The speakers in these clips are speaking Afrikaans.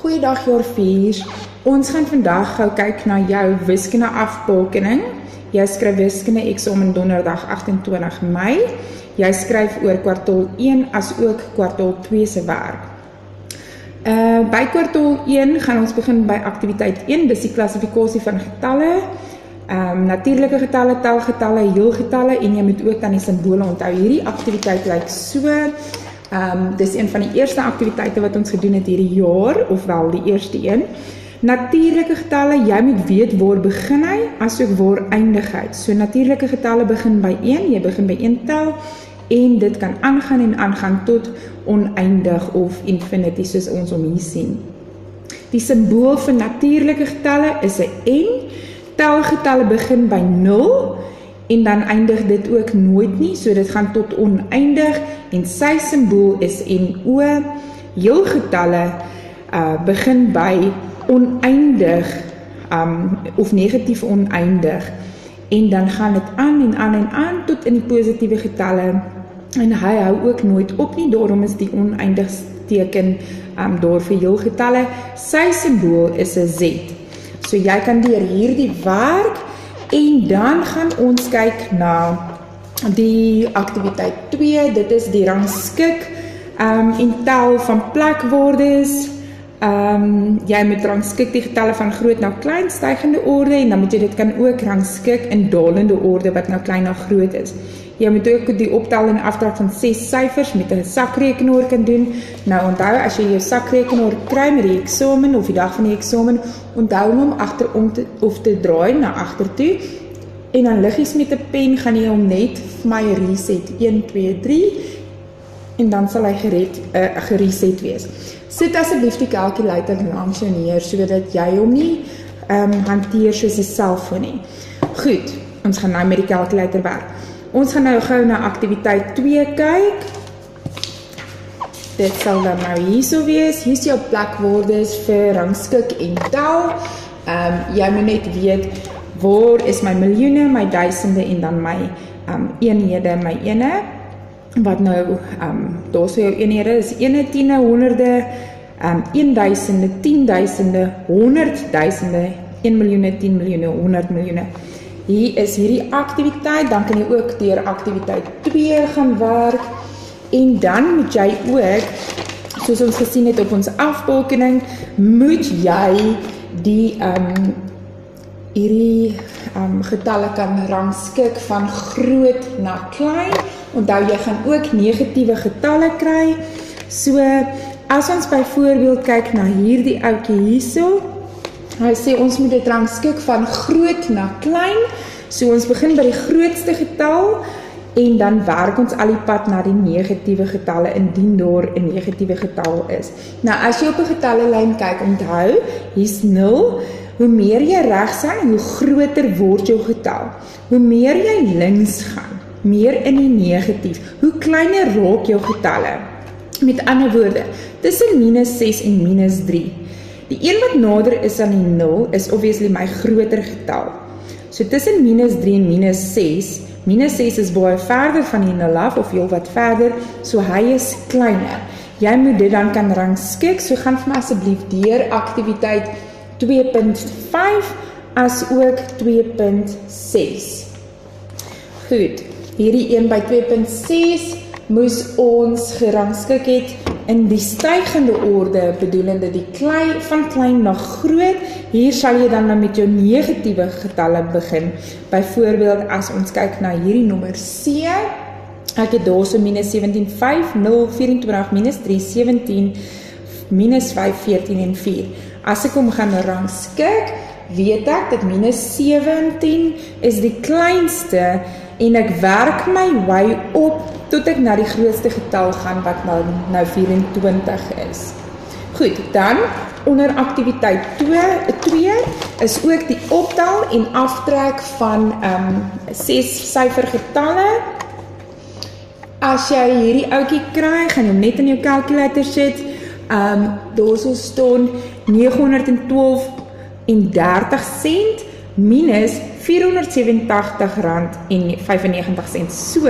Goeiedag jaar 4. Ons gaan vandag gou kyk na jou wiskunde afbakening. Jy skryf wiskunde eksamen donderdag 28 Mei. Jy skryf oor kwartaal 1 as ook kwartaal 2 se werk. By kwartaal 1 gaan ons begin by aktiwiteit 1, dis die klassifikasie van getalle. Natuurlike getalle, telgetalle, heelgetalle en jy moet ook dan die simbole onthou. Hierdie aktiwiteit lyk so. Dis een van die eerste aktiwiteite wat ons gedoen het hierdie jaar, ofwel die eerste een. Natuurlike getalle, jy moet weet waar begin hy, asook waar eindig hy. So natuurlike getalle begin by 1, jy begin by 1 tel, en dit kan aangaan en aangaan tot oneindig of infinity, soos ons om hier sien. Die simbool vir natuurlike getalle is 'n N, telgetalle begin by 0, en dan eindig dit ook nooit nie, so dit gaan tot oneindig, en sy simbool is NO. Heelgetalle begin by oneindig, of negatief oneindig, en dan gaan dit aan en aan en aan, tot in die positiewe getalle, en hy hou ook nooit op nie, daarom is die oneindigsteken daar vir heelgetalle. Sy simbool is 'n Z. So jy kan deur hierdie werk, en dan gaan ons kyk na die aktiwiteit 2, dit is die rangskik en tel van plekwaardes. Jy moet rangskik die getalle van groot na klein, stygende orde, en dan moet jy dit kan ook rangskik in dalende orde wat nou klein na groot is. Jy moet ook die optel en aftrek van 6 syfers met 'n sakrekenaar kan doen. Nou onthou, as jy jou sakrekenaar kry met die eksamen of die dag van die eksamen, onthou hom agterom te draai na agtertoe, en dan liggies met 'n pen gaan jy hom net vir my reset 1, 2, 3, en dan sal hy gereset wees. Sit asseblief die calculator langs jou neer, sodat jy hom nie hanteer soos 'n selfoon nie. Goed, ons gaan nou met die calculator werk. Ons gaan nou gou na aktiwiteit 2 kyk. Dit sal dan nou hierso wees. Hier is jou plekwaardes vir rangskik en tel. Jy moet net weet, waar is my miljoene, my duisende en dan my eenhede, my ene. Wat nou, daar sou jou eenhede is ene, tiende, honderde, 1000, 10.000, 100.000, 1 miljoene, 10 miljoene, 100 miljoene. Hier is hierdie aktiwiteit, dan kan jy ook deur aktiwiteit 2 gaan werk, en dan moet jy ook, soos ons gesien het op ons afbakening, moet jy die hierdie getalle kan rangskik van groot na klein. Onthou, jy gaan ook negatiewe getalle kry. So, as ons byvoorbeeld kyk na hierdie ouetjie hierso, hy sê ons moet dit rangskik van groot na klein. So ons begin by die grootste getal, en dan werk ons al die pad na die negatiewe getalle, indien daar 'n negatiewe getal is. Nou, as jy op 'n getallelyn kyk, onthou, hier's 0. Hoe meer jy regs gaan, hoe groter word jou getal. Hoe meer jy links gaan, meer in die negatief, hoe kleiner raak jou getalle. Met ander woorde, tussen minus 6 en minus 3. Die een wat nader is aan die 0 is obviously my groter getal. So tussen minus 3 en minus 6 is baie verder van die 0 af, of heel wat verder, so hy is kleiner. Jy moet dit dan kan rangskik, so gaan vir my asseblief deur aktiwiteit 2.5 as ook 2.6. Goed, hierdie een by 2.6 moes ons gerangskik het in die stygende orde, bedoelende die van klein na groot. Hier sal jy dan met jou negatiewe getalle begin. Byvoorbeeld, as ons kyk na hierdie nommer C, ek het daar so minus 17, 5, 0, 24, minus 3, 17, minus 5, 14 en 4. As ek hom gaan rangskik, weet ek dat minus 17 is die kleinste, en ek werk my way op tot ek na die grootste getal gaan, wat nou 24 is. Goed, dan onder aktiwiteit 2 is ook die optel en aftrek van 6 syfer getalle. As jy hierdie ouetjie kry, gaan jy net in jou calculator sit. Daar sal staan 912 en 30 sent minus R487.95. So,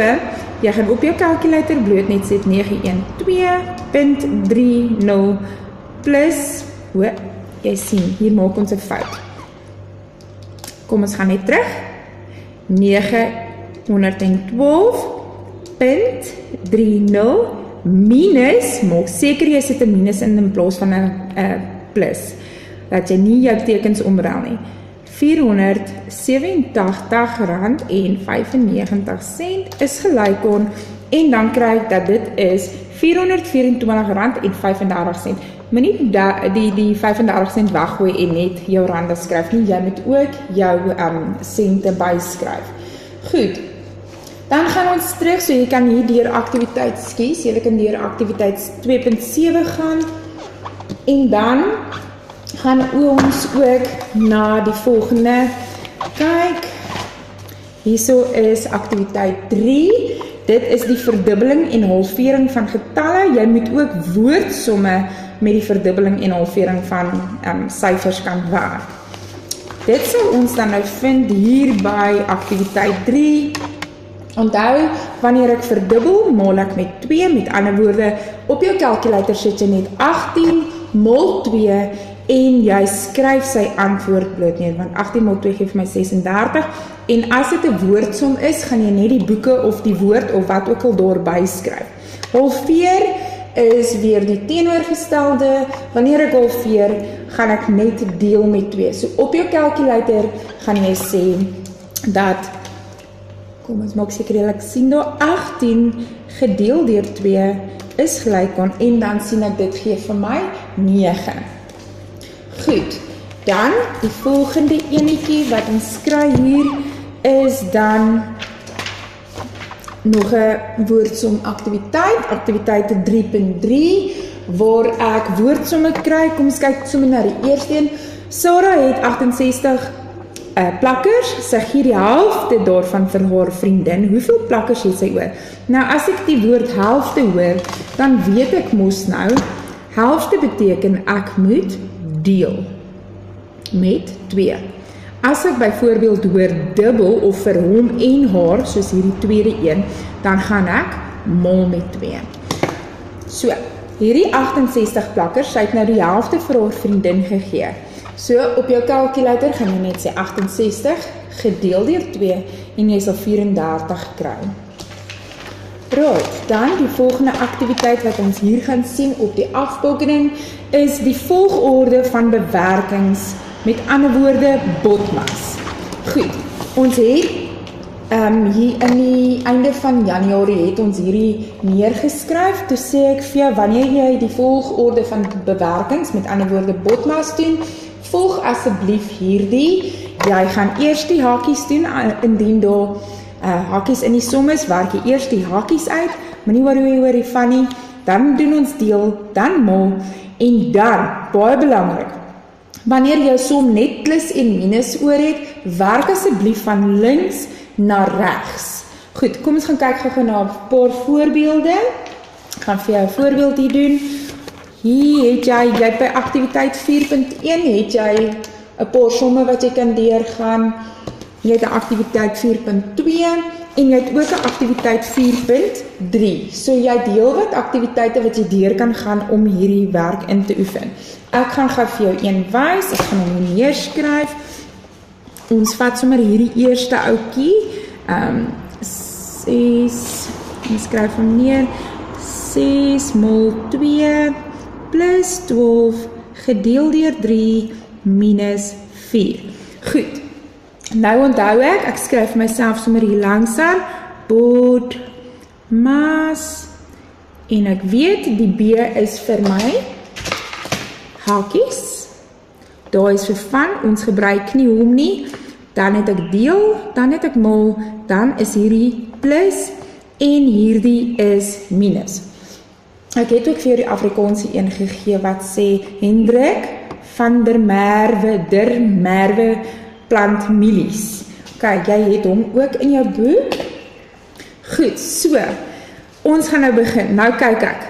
jy gaan op jou calculator bloot net sit 912.30 plus O, jy sien, hier maak ons 'n fout. Kom ons gaan net terug. 912.30 minus, maak seker jy sit 'n minus in plaas van 'n plus, dat jy nie jou tekens omruil nie. R487.95 is gelyk aan, en dan kry ek dat dit is R424.35. Moenie die 35 sent weggooi en net jou rande skryf nie, jy moet ook jou sente byskryf. Goed, dan gaan ons terug, so jy kan hier deur aktiwiteit kies, jy kan deur aktiwiteit 2.7 gaan, en dan gaan ons ook na die volgende kyk. Hierso is aktiwiteit 3, dit is die verdubbeling en halvering van getalle. Jy moet ook woordsomme met die verdubbeling en halvering van syfers kan werk. Dit sal ons dan nou vind hier by aktiwiteit 3. Onthou, wanneer ek verdubbel, maal ek met 2, met ander woorde, op jou kalkulator sit jy net 18 maal 2, en jy skryf sy antwoord bloot neer, want 18 maal 2 geef my 36, en as dit 'n woordsom is, gaan jy net die boeke of die woord of wat ook al daarby skryf. Halveer is weer die teenoorgestelde, wanneer ek halveer, gaan ek net deel met 2. So op jou kalkulator gaan jy sê dat, kom ons maak seker jy sien daar, 18 gedeel deur 2 is gelyk aan, en dan sien ek dit gee vir my 9. Goed, dan die volgende enetjie wat ons kry hier is dan nog 'n woordsom aktiwiteit, aktiwiteit 3.3, waar ek woordsomme kry. Kom ons kyk sommer na die eerste een. Sarah het 68 plakkers, sy gee die helfte daarvan vir haar vriendin. Hoeveel plakkers het sy oor? Nou as ek die woord helfte hoor, dan weet ek mos nou, helfte beteken ek moet deel met 2. As ek byvoorbeeld hoor dubbel of vir hom en haar, soos hierdie tweede een, dan gaan ek maal met 2. So, hierdie 68 plakkers, sy het nou die helfte vir haar vriendin gegee. So, op jou kalkulator gaan jy net sê 68 gedeel deur 2 en jy sal 34 kry. Right, dan die volgende aktiwiteit wat ons hier gaan sien op die afbeelding is die volgorde van bewerkings, met ander woorde BODMAS. Goed, ons het hier in die einde van Januarie het ons hierdie neergeskryf. Toe sê ek vir jou, wanneer jy die volgorde van bewerkings, met ander woorde BODMAS doen, volg asseblief hierdie. Jy gaan eers die hakies doen, indien daar hakies in die som is, werk jy eers die hakies uit, moenie worry oor die van nie, dan doen ons deel, dan maal, en dan, baie belangrik, wanneer jou som net plus en minus oor het, werk asseblief van links na regs. Goed, kom ons gaan kyk gou na 'n paar voorbeelde. Ek gaan vir jou 'n voorbeeld hier doen. Hier het jy by aktiwiteit 4.1 het jy 'n paar somme wat jy kan deurgaan. Jy het 'n aktiwiteit 4.2 en jy het ook 'n aktiwiteit 4.3. So jy het heelwat aktiwiteite wat jy deur kan gaan om hierdie werk in te oefen. Ek gaan gou vir jou een wys, ek gaan hom neerskryf. Ons vat sommer hierdie eerste ouetjie, 6, ons skryf hom neer, 6 maal 2 plus 12 gedeel deur 3 minus 4. Goed, nou onthou ek skryf myself sommer hier langsaan, BODMAS, en ek weet die B is vir my hakies, daar is vir van, ons gebruik nie hom nie, dan het ek deel, dan het ek maal, dan is hierdie plus, en hierdie is minus. Ek het ook vir die Afrikaanse een gegee wat sê, Hendrik van der Merwe plant mielies. Kyk, jy het hom ook in jou boek. Goed, so, ons gaan nou begin, nou kyk ek,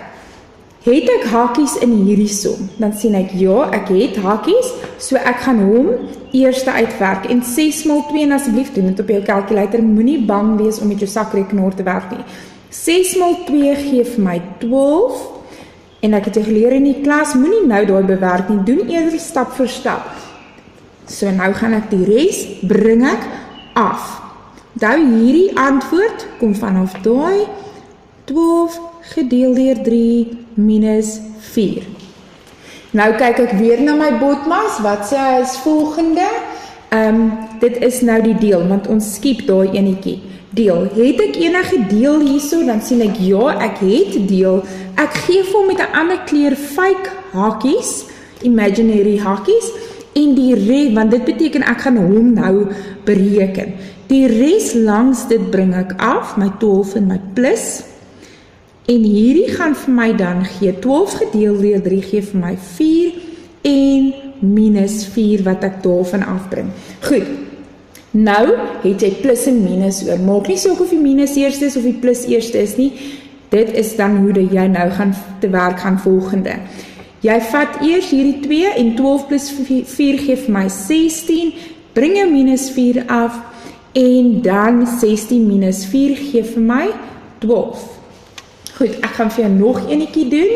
het ek hakies in hierdie som? Dan sien ek, ja, ek het hakies, so ek gaan hom eerste uitwerk, en 6 maal 2, en asseblief doen dit op jou kalkulator, moenie bang wees om met jou sakrekenaar te werk nie. 6 maal 2 gee vir my 12, En ek het jou geleer in die klas, moenie nou daai bewerk nie, doen eerder stap vir stap. So nou gaan ek die res, bring ek af. Nou hierdie antwoord kom vanaf daai 12 gedeel deur 3 minus 4. Nou kyk ek weer na my botmas, wat sê hy is volgende? Dit is nou die deel, want ons skiep daai enetjie. Deel, het ek enige deel hierso, dan sien ek ja, ek het deel. Ek gee vir hom met 'n ander kleur fake hakies, imaginary hakies, en die res, want dit beteken ek gaan hom nou bereken. Die res langs dit bring ek af, my 12 en my plus, en hierdie gaan vir my dan gee, 12 gedeel deur 3 gee vir my 4, en minus 4 wat ek daarvan afbring. Goed, nou het jy plus en minus oor, maak nie saak of die minus eerste is of die plus eerste is nie, dit is dan hoe jy nou gaan te werk gaan volgende. Jy vat eers hierdie 2 en 12 plus 4 gee vir my 16, bring jou minus 4 af, en dan 16 minus 4 gee vir my 12. Goed, ek gaan vir jou nog enetjie doen.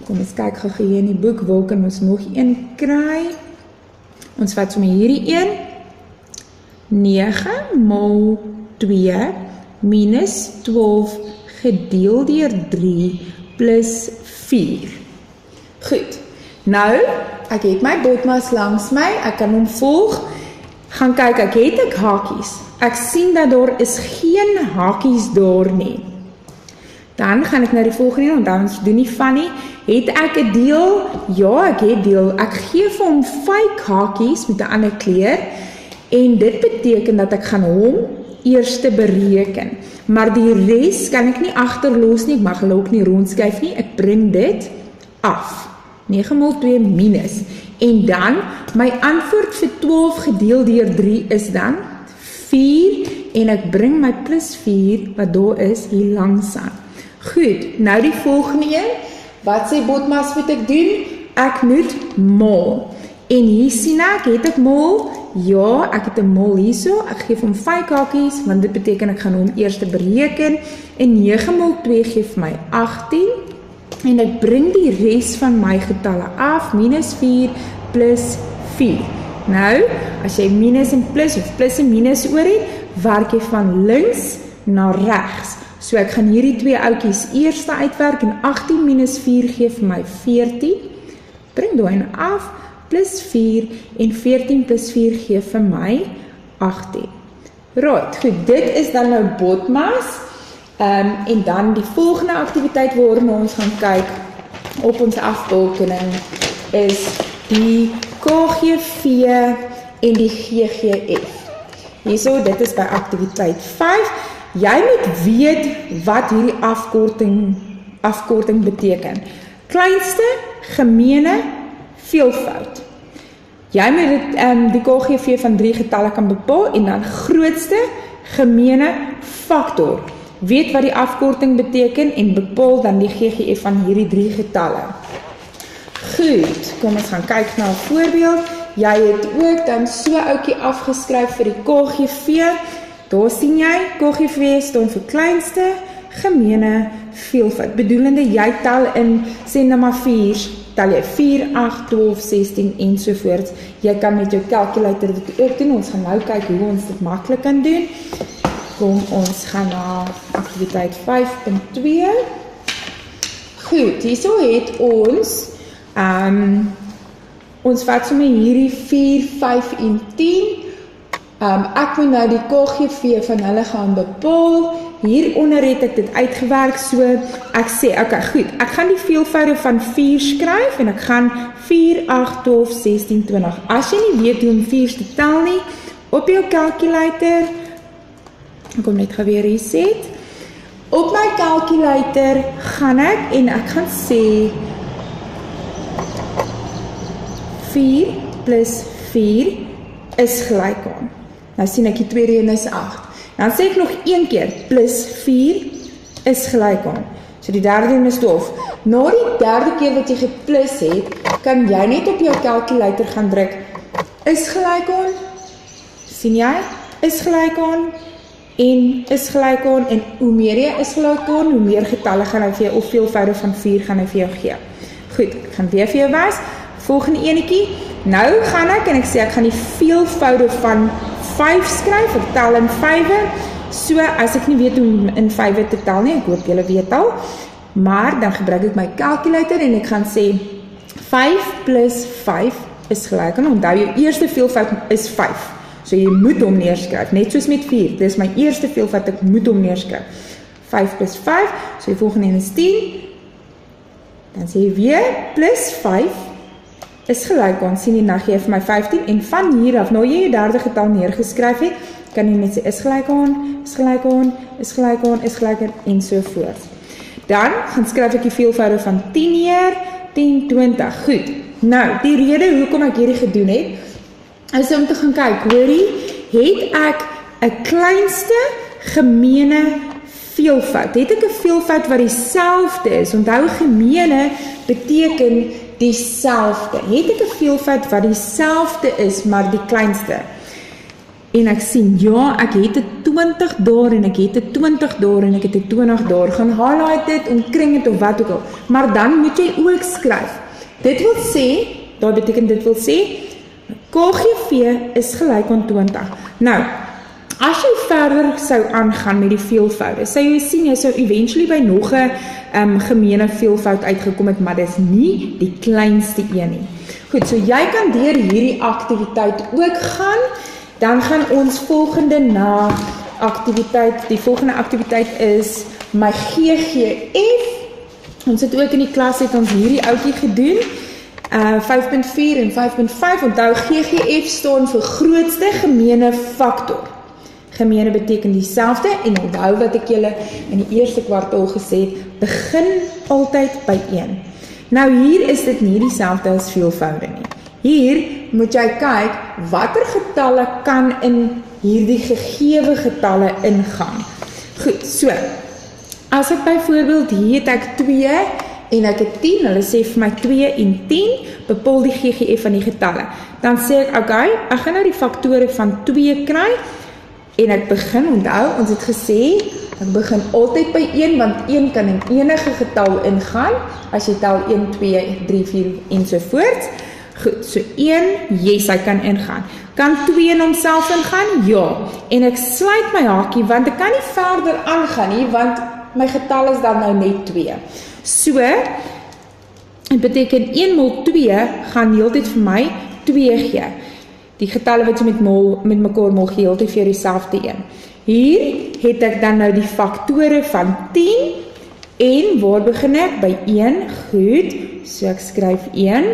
Kom ons kyk gou hier in die boek, waar kan ons nog een kry? Ons vat sommer hierdie een. 9 mol 2 minus 12 gedeel deur 3 plus 4. Goed, nou, ek het my botmas langs my, ek kan hom volg, gaan kyk, ek het hakies. Ek sien dat daar is geen hakies daar nie. Dan gaan ek na die volgende, want dan doen nie van nie. Het ek 'n deel? Ja, ek het deel. Ek gee vir hom fake hakies met 'n ander kleur, en dit beteken dat ek gaan hom eerste bereken. Maar die res kan ek nie agterlos nie, ek mag hulle ook nie rondskuif nie, ek bring dit af. 9 mol 2 minus. En dan, my antwoord vir 12 gedeel deur 3 is dan 4, en ek bring my plus 4, wat daar is, hier langs aan. Goed, nou die volgende een, wat sê botmas moet ek doen? Ek moet mol. En hier sien ek, het ek mol? Ja, ek het 'n mol hierso, ek gee hom 5 hakies, want dit beteken ek gaan hom eerste bereken, en 9 mol 2 gee vir my 18, en ek bring die res van my getalle af, minus 4 plus 4. Nou, as jy minus en plus, of plus en minus oor het, werk jy van links na regs. So ek gaan hierdie 2 oudjies eerste uitwerk, en 18 minus 4 gee vir my 14, bring daai af, plus 4, en 14 plus 4 gee vir my 18. Right, goed, dit is dan nou botmas, en dan die volgende aktiwiteit waarna ons gaan kyk op ons afbakening is die KGV en die GGF. Hierso, dit is by aktiwiteit 5. Jy moet weet wat hierdie afkorting beteken. Kleinste gemeene veelvoud. Jy moet die KGV van 3 getalle kan bepaal, en dan grootste gemeene faktor. Weet wat die afkorting beteken en bepaal dan die GGF van hierdie 3 getalle. Goed, kom ons gaan kyk na 'n voorbeeld. Jy het ook dan so ouetjie afgeskryf vir die KGV. Daar sien jy, KGV staan vir kleinste gemeene veelvoud. Bedoelende jy tel in, sê nou maar 4, tel jy 4, 8, 12, 16 ensovoorts. Jy kan met jou calculator dit ook doen. Ons gaan nou kyk hoe ons dit maklik kan doen. Kom, ons gaan na aktiwiteit 5.2. Goed, hierso het ons, ons vat sommer hierdie 4, 5 en 10. Ek moet nou die KGV van hulle gaan bepaal. Hieronder het ek dit uitgewerk, so ek sê, okay, goed, ek gaan die veelvoude van 4 skryf, en ek gaan 4, 8, 12, 16, 20. As jy nie weet hoe om 4 te tel nie, op jou calculator, ek kom net geweer reset, op my calculator gaan ek, en ek gaan sê, 4 plus 4 is gelyk aan. Nou sien ek die tweede een is 8. Dan sê ek nog een keer, plus 4 is gelyk aan. So die derde een is 12. Na die derde keer wat jy geplus het, kan jy net op jou calculator gaan druk, is gelyk aan, sien jy, is gelyk aan, en is gelyk aan, en hoe meer jy is gelyk aan, hoe meer getalle gaan hy vir jou, of veelvoude van 4 gaan hy vir jou gee. Goed, ek gaan weer vir jou wys. Volgende enetjie. Nou gaan ek, en ek sê ek gaan die veelvoude van 5 skryf, ek tel in 5e. So, as ek nie weet hoe om in 5e te tel nie, ek hoop julle weet al, maar dan gebruik ek my calculator en ek gaan sê 5 plus 5 is gelyk aan, onthou jou eerste veelvoud is 5. So jy moet hom neerskryf, net soos met 4. Dit is my eerste veelvoud, ek moet hom neerskryf. 5 plus 5, so die volgende een is 10. Dan sê jy weer, plus 5 is gelyk aan, sien jy, nou gee vir my 15, en van hier af, nou jy jou derde getal neergeskryf het, kan jy net sê, is gelyk aan, is gelyk aan, is gelyk aan, is gelyk aan, en so voort. Dan gaan skryf ek die veelvoude van 10 neer, 10, 20, goed. Nou, die rede hoekom ek hierdie gedoen het, is om te gaan kyk, hoorie, het ek 'n kleinste gemeene veelvoud? Het ek 'n veelvoud wat dieselfde is? Onthou, gemeene beteken dieselfde. Het ek 'n veelvoud wat dieselfde is, maar die kleinste? En ek sien, ja, ek het 'n 20 daar, en ek het 'n 20 daar, en ek het 'n 20 daar. Gaan highlight dit, omkring dit, of wat ook al. Maar dan moet jy ook skryf. Dit wil sê, dat beteken dit wil sê, KGV is gelyk aan 20. Nou, as jy verder sou aangaan met die veelvoude, sou jy sien, jy sou eventually by nog 'n gemeene veelvoud uitgekom het, maar dit is nie die kleinste een nie. Goed, so jy kan deur hierdie aktiwiteit ook gaan. Dan gaan ons volgende na aktiwiteit, die volgende aktiwiteit is my GGF. Ons het ook in die klas, het ons hierdie ouetjie gedoen, 5.4 en 5.5, onthou GGF staan vir grootste gemeene faktor. Gemeene beteken dieselfde, en onthou wat ek julle in die eerste kwartaal gesê het, begin altyd by 1. Nou hier is dit nie dieselfde as veelvoude nie. Hier moet jy kyk, watter getalle kan in hierdie gegewe getalle ingaan. Goed, so, as ek byvoorbeeld, hier het ek 2 en ek het 10, hulle sê vir my 2 en 10, bepaal die GGF van die getalle. Dan sê ek, okay, ek gaan nou die faktore van 2 kry, en ek begin, onthou, ons het gesê, ek begin altyd by 1, want 1 kan in enige getal ingaan, as jy tel 1, 2, 3, 4 ensovoorts. Goed, so 1, yes, hy kan ingaan. Kan 2 in homself ingaan? Ja. En ek sluit my hakie, want ek kan nie verder aangaan nie, want my getal is dan nou net 2. So, het beteken 1 mol 2 gaan heeltyd vir my 2 gee. Die getalle wat jy met mekaar mol gee, heeltyd vir dieselfde een. Hier het ek dan nou die faktore van 10, en waar begin ek? By 1, goed, so ek skryf 1,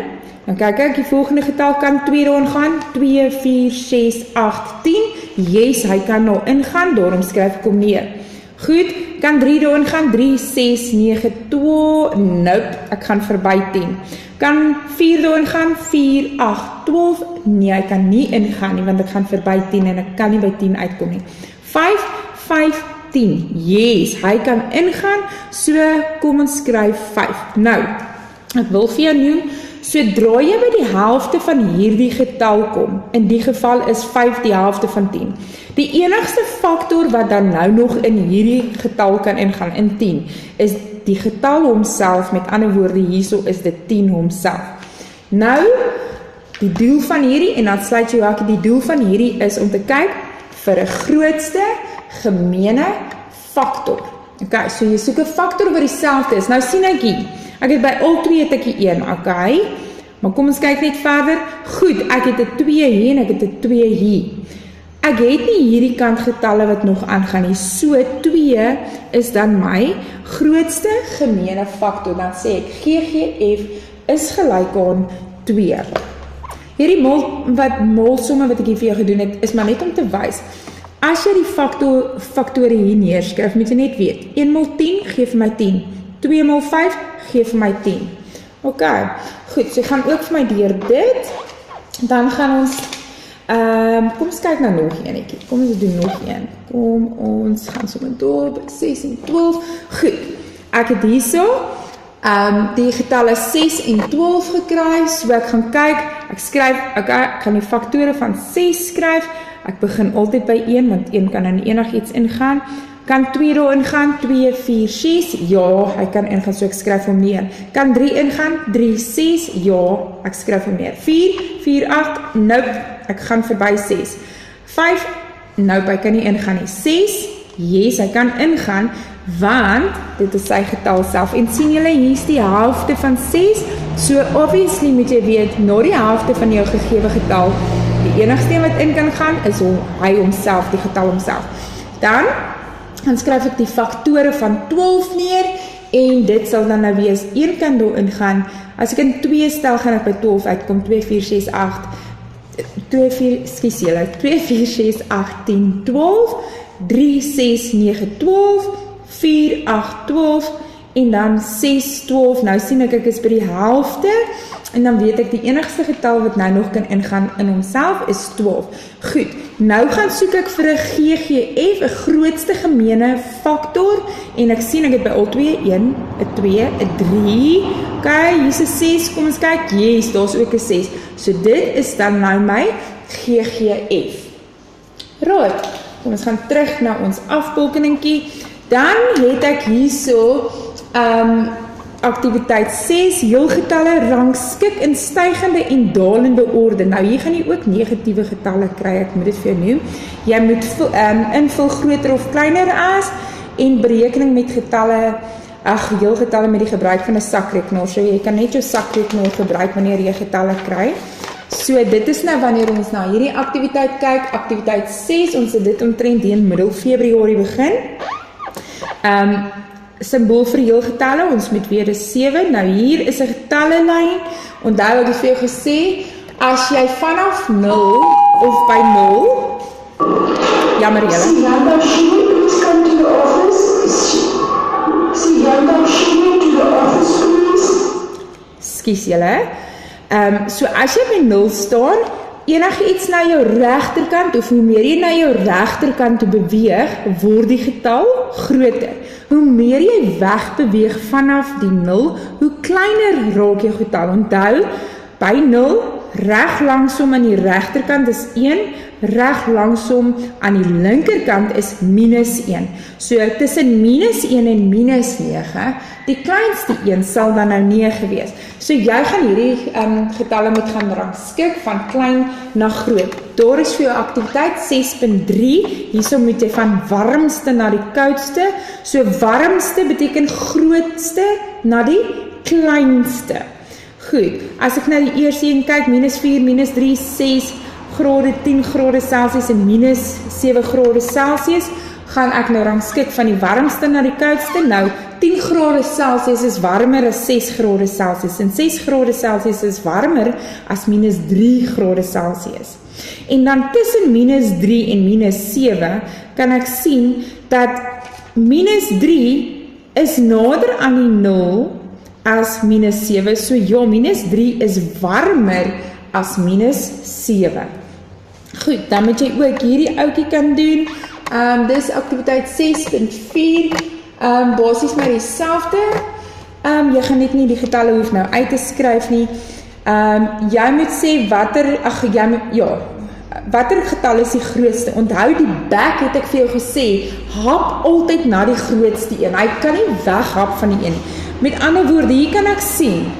dan kyk ek, die volgende getal kan 2 daarin gaan, 2, 4, 6, 8, 10, yes, hy kan nou ingaan, daarom skryf ek hom neer. Goed, kan 3 daarin gaan, 3, 6, 9, 12, nope, ek gaan verby 10. Kan 4 daarin gaan, 4, 8, 12, nee, hy kan nie ingaan nie, want ek gaan verby 10 en ek kan nie by 10 uitkom nie. 5, 5, 10, yes, hy kan ingaan, so kom ons skryf 5. Nou, ek wil vir jou noem, sodra jy by die helfte van hierdie getal kom, in die geval is 5 die helfte van 10, die enigste faktor wat dan nou nog in hierdie getal kan ingaan, in 10, is die getal homself, met ander woorde, hierso is dit 10 homself. Nou, die doel van hierdie, en dan sluit jy hakie, die doel van hierdie is om te kyk vir 'n grootste gemeene faktor. Okay, so jy soek 'n faktor wat dieselfde is. Nou sien ek hier, ek het by al 2 het ek die 1, okay, maar kom ons kyk net verder. Goed, ek het 'n 2 hier en ek het 'n 2 hier. Ek het nie hierdie kant getalle wat nog aangaan nie, so 2 is dan my grootste gemeene faktor. Dan sê ek, GGF is gelyk aan 2. Hierdie molsomme wat ek hier vir jou gedoen het, is maar net om te wys. As jy die faktore hier neerskryf, moet jy net weet, 1 mol 10 gee vir my 10, 2 mol 5 gee vir my 10. Ok, goed, so jy gaan ook vir my deur dit, dan gaan ons, kom ons kyk nou nog eenetjie, kom ons doen nog een, kom ons gaan so met door, by 6 en 12, goed, ek het hierso, die getalle 6 en 12 gekry, so ek gaan kyk, ek kan die faktore van 6 skryf, ek begin altyd by 1, want 1 kan in enigiets ingaan, kan 2 daar ingaan, 2, 4, 6, ja, hy kan ingaan, so ek skryf hom neer, kan 3 ingaan, 3, 6, ja, ek skryf hom neer, 4, 4, 8, nope, ek gaan verby 6, 5, nope, hy kan nie ingaan nie, 6, yes, hy kan ingaan, want dit is sy getal self, en sien julle, hier is die helfte van 6, so obviously moet jy weet, na die helfte van jou gegewe getal, die enigste wat in kan gaan, is hy homself, die getal homself. Dan skryf ek die faktore van 12 neer, en dit sal dan nou wees, 1 kan daar ingaan, as ek in 2 stel, gaan ek by 12 uitkom, 2, 4, 6, 8, 2, 4, 6, 8, 10, 12, 3, 6, 9, 12, 4, 8, 12, en dan 6, 12, nou sien ek is by die helfte, en dan weet ek die enigste getal wat nou nog kan ingaan in homself is 12. Goed, nou gaan soek ek vir 'n GGF, 'n grootste gemeene faktor, en ek sien ek het by al 2, 1, 'n 2, 'n 3, ok, hier is 'n 6, kom ons kyk, yes, daar is ook 'n 6, so dit is dan nou my GGF. Right, kom ons gaan terug na ons afbolkeningkie, dan het ek hierso, aktiwiteit 6, heelgetalle rangskik in stygende en dalende orde. Nou hier gaan jy ook negatiewe getalle kry, ek moet dit vir jou noem. Jy moet invul groter of kleiner as, en berekening met getalle, heelgetalle met die gebruik van 'n sakrekenaar. So jy kan net jou sakrekenaar gebruik wanneer jy getalle kry. So dit is nou wanneer ons na hierdie aktiwiteit kyk, aktiwiteit 6, ons het dit omtrent teen middel Februarie begin. Symbool vir heelgetalle, ons moet weer dis 7, nou hier is 'n getallelyn, onthou ek het vir jou gesê, as jy vanaf 0 of by 0, jammer julle, skus julle, so as jy by 0 staan, enige iets na jou regterkant, of hoe meer jy na jou regterkant toe beweeg, word die getal groter. Hoe meer jy wegbeweeg vanaf die 0, hoe kleiner raak jou getal. Onthou, by 0, reg langsom aan die regterkant is 1, reg langsom aan die linkerkant is minus 1. So tussen minus 1 en minus 9, die kleinste 1 sal dan nou 9 wees. So jy gaan hierdie getalle moet gaan rangskik van klein na groot. Daar is vir jou aktiwiteit 6.3, hierso moet jy van warmste na die koudste, so warmste beteken grootste na die kleinste. Goed, as ek nou die eerste een kyk, minus 4, minus 3, 6 grade, 10 grade Celsius en minus 7 grade Celsius, gaan ek nou rangskik van die warmste na die koudste. Nou, 10 grade Celsius is warmer as 6 grade Celsius, en 6 grade Celsius is warmer as minus 3 grade Celsius. En dan tussen minus 3 en minus 7, kan ek sien, dat minus 3 is nader aan die 0, as minus 7, so ja, minus 3 is warmer as minus 7. Goed, dan moet jy ook hierdie oukie kan doen, dis aktiwiteit 6.4, basies maar die selfde, jy gaan net nie die getalle hoef nou uit te skryf nie, jy moet sê watter getal is die grootste, onthou die back het ek vir jou gesê, hap altyd na die grootste een, hy kan nie weghap van die een. Met ander woorde, hier kan ek sien,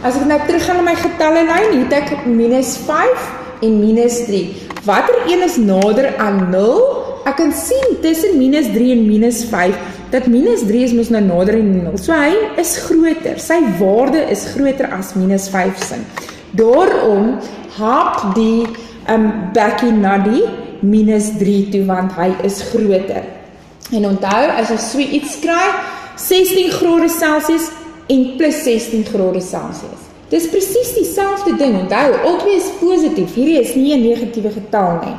as ek nou terug gaan na my getallelyn, het ek minus 5 en minus 3. Watter een is nader aan 0? Ek kan sien tussen minus 3 en minus 5, dat minus 3 is mos nou nader aan 0. So hy is groter, sy waarde is groter as minus 5 sin. Daarom hap die bakkie na die minus 3 toe, want hy is groter. En onthou, as jy so iets kry, 16 grade Celsius en plus 16 grade Celsius. Dis presies dieselfde ding, onthou, albei is positief, hierdie is nie 'n negatiewe getal nie.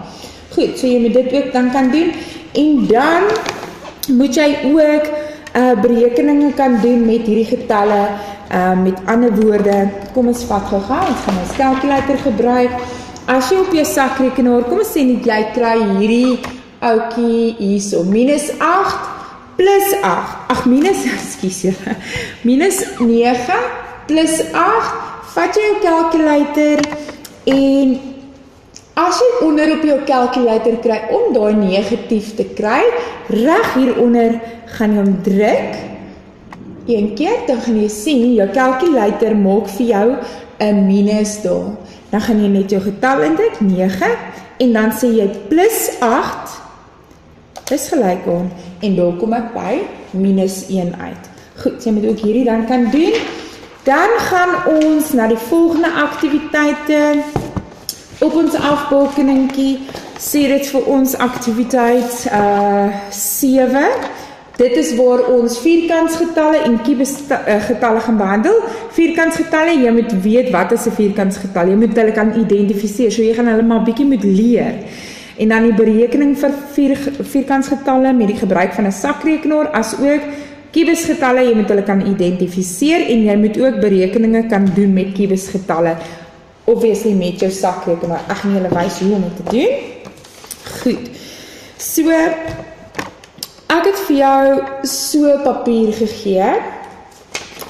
Goed, so jy moet dit ook dan kan doen, en dan moet jy ook berekeninge kan doen met hierdie getalle, met ander woorde, kom ons vat gou, ons gaan ons calculator gebruik, as jy op jou sakrekenaar, kom ons sê net jy kry hierdie oukie hierso, minus 8, plus 8, excuse julle, minus 9 plus 8, vat jy jou kalkulator en as jy onder op jou kalkulator kry, om daai negatief te kry, reg hieronder gaan jy hom druk, een keer, dan gaan jy sien, jou kalkulator maak vir jou 'n minus daar. Dan gaan jy net jou getal indruk, 9, en dan sê jy plus 8, is gelyk aan, en daar kom ek by minus 1 uit. Goed, jy moet ook hierdie dan kan doen. Dan gaan ons na die volgende aktiwiteite. Op ons afbakeningkie sê dit vir ons aktiwiteit 7. Dit is waar ons vierkantsgetalle en kubusgetalle gaan behandel. Vierkantsgetalle, jy moet weet wat is 'n vierkantsgetal. Jy moet hulle kan identifiseer, so jy gaan hulle maar bietjie moet leer. En dan die berekening vir vierkantsgetalle met die gebruik van 'n sakrekenaar, as ook kubusgetalle, jy moet hulle kan identifiseer en jy moet ook berekeninge kan doen met kubusgetalle. Obviously met jou sakrekenaar. Ek gaan julle wys hoe om dit te doen. Goed. So, ek het vir jou so papier gegee,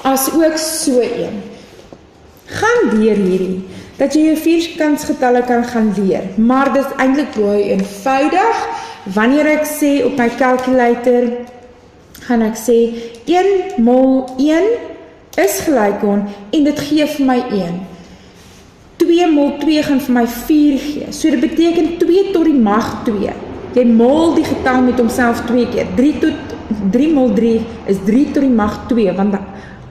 as ook so een. Gaan deur hierdie, dat jy jou vierkantsgetalle kan gaan leer, maar dit is eintlik baie eenvoudig. Wanneer ek sê op my calculator, gaan ek sê 1 mol 1 is gelyk aan, en dit gee vir my 1. 2 mol 2 gaan vir my 4 gee, so dit beteken 2 tot die mag 2. Jy mol die getal met homself 2 keer, 3 mol 3 is 3 tot die mag 2, want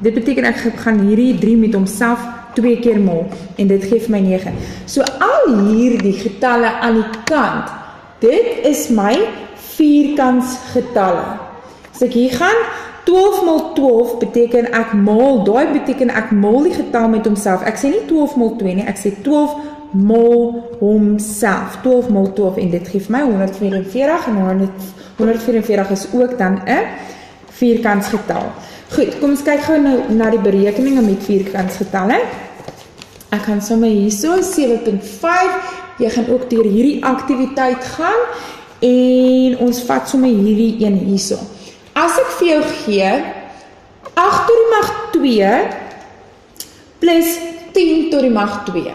dit beteken ek gaan hierdie 3 met homself 2 keer mol, en dit gee vir my 9. So al hierdie getalle aan die kant, dit is my vierkantsgetalle. As ek hier gaan, 12 mol 12 beteken ek mol, daai beteken ek mol die getal met homself. Ek sê nie 12 mol 2 nie, ek sê 12 mol homself. 12 mol 12 en dit gee vir my 144 en 144 is ook dan 'n vierkantsgetal. Goed, kom ons kyk gou nou na die berekeninge met vierkantsgetalle. Ek gaan sommer hierso 7.5. Jy gaan ook deur hierdie aktiwiteit gaan en ons vat sommer hierdie een hierso. As ek vir jou gee 8 tot die mag 2 plus 10 tot die mag 2.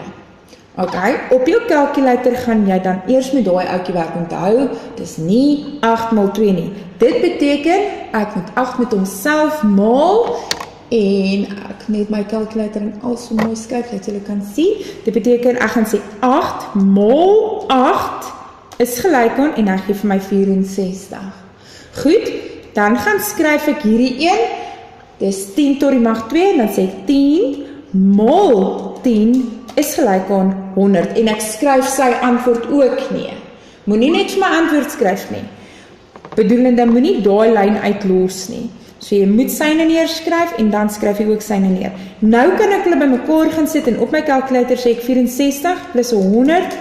Okay, op jou calculator gaan jy dan eers met daai ouetjie werk. Onthou, dis nie 8 mol 2 nie. Dit beteken ek moet 8 met homself maal en ek net my calculator en al so mooi skryf dat julle kan sien. Dit beteken ek gaan sê 8 mol 8 is gelyk aan en hy gee vir my 64. Goed, dan gaan skryf ek hierdie een. Dis 10 tot die mag 2 en dan sê ek 10 mol 10 is gelyk aan 100 en ek skryf sy antwoord ook nie. Moenie net vir my antwoord skryf nie. Bedoelende moenie daai lyn uitlos nie. So jy moet syne neerskryf en dan skryf jy ook syne neer. Nou kan ek hulle bymekaar gaan sit en op my calculator sê ek 64 plus 100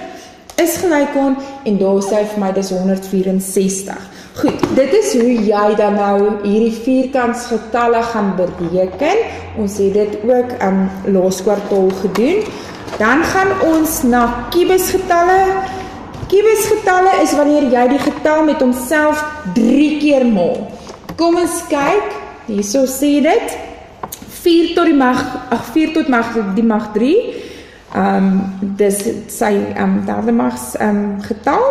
is gelyk aan en daar sê vir my dis 164. Goed, dit is hoe jy dan nou hierdie vierkantsgetalle gaan bereken. Ons het dit ook laas kwartaal gedoen. Dan gaan ons na kubusgetalle. Kubusgetalle is wanneer jy die getal met homself 3 keer mol. Kom ons kyk, hierso sê dit 4 tot die mag 3. Dis sy derde mags getal.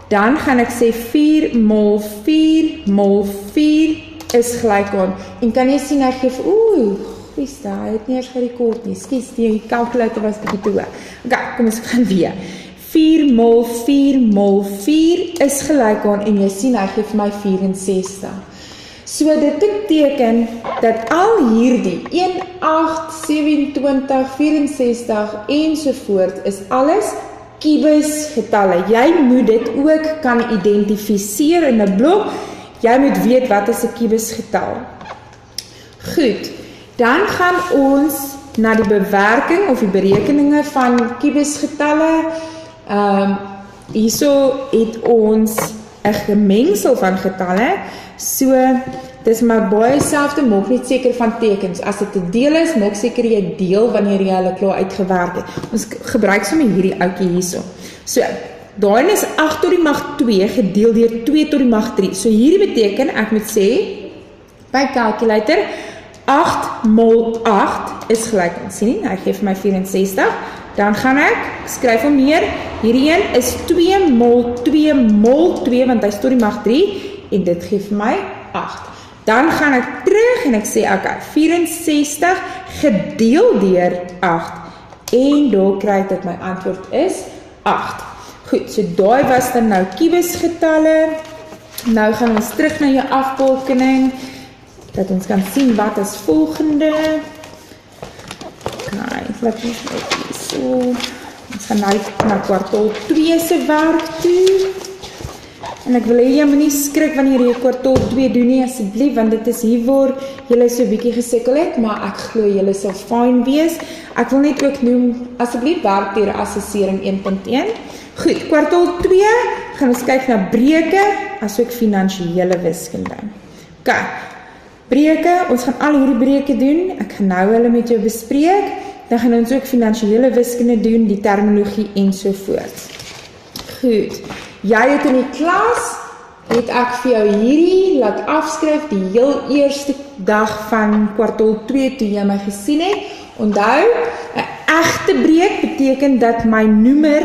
Dan gaan ek sê 4 mol 4 is gelyk aan. En kan jy sien, hy gee hy het nie eers gerekord nie. Skus, die calculator was bietjie te hoog. Okay, kom ons gaan weer. 4 mol 4 is gelyk aan en jy sien, hy gee vir my 64. So dit beteken dat al hierdie 1, 8, 27, 64 ensovoort is alles kubusgetalle. Jy moet dit ook kan identifiseer in 'n blok. Jy moet weet wat is 'n kubusgetal. Goed, dan gaan ons na die bewerking of die berekeninge van kubusgetalle. Hierso het ons 'n gemengsel van getalle. So, dis maar baie selfde, maak net seker van tekens. As dit 'n deel is, maak seker jy deel wanneer jy hulle klaar uitgewerk het. Ons gebruik sommer hierdie ouetjie hierso. So, Daai is 8 tot die mag 2 gedeel deur 2 tot die mag 3. So hierdie beteken, ek moet sê, by calculator, 8 mol 8 is gelyk aan, sien nie, hy gee vir my 64, dan gaan ek skryf hom neer, hierdie een is 2 mol 2 mol 2, want hy is tot die mag 3, en dit gee vir my 8. Dan gaan ek terug en ek sê, ok, 64 gedeel deur 8, en daar kry ek dat my antwoord is 8. Goed, so daai was dan nou kubusgetalle. Nou gaan ons terug na jou afbalkening, dat ons kan sien wat is volgende. Kijk, laat ons net hier so. Ons gaan nou na kwartaal 2 se werk toe. En ek wil hê jy moet nie skrik wanneer jy kwartaal 2 doen nie, asseblief, want dit is hier waar julle so 'n bietjie gesukkel het, maar ek glo julle sal fyn wees. Ek wil net ook noem, asseblief werk deur assessering 1.1. Goed, kwartaal 2 gaan ons kyk na breuke, asook finansiële wiskunde. Ok, breuke, ons gaan al hierdie breuke doen, ek gaan nou hulle met jou bespreek, dan gaan ons ook finansiële wiskunde doen, die terminologie ensovoorts. Goed, jy het in die klas, het ek vir jou hierdie laat afskryf, die heel eerste dag van kwartaal 2 toe jy my gesien het. Onthou, 'n egte breuk beteken dat my noemer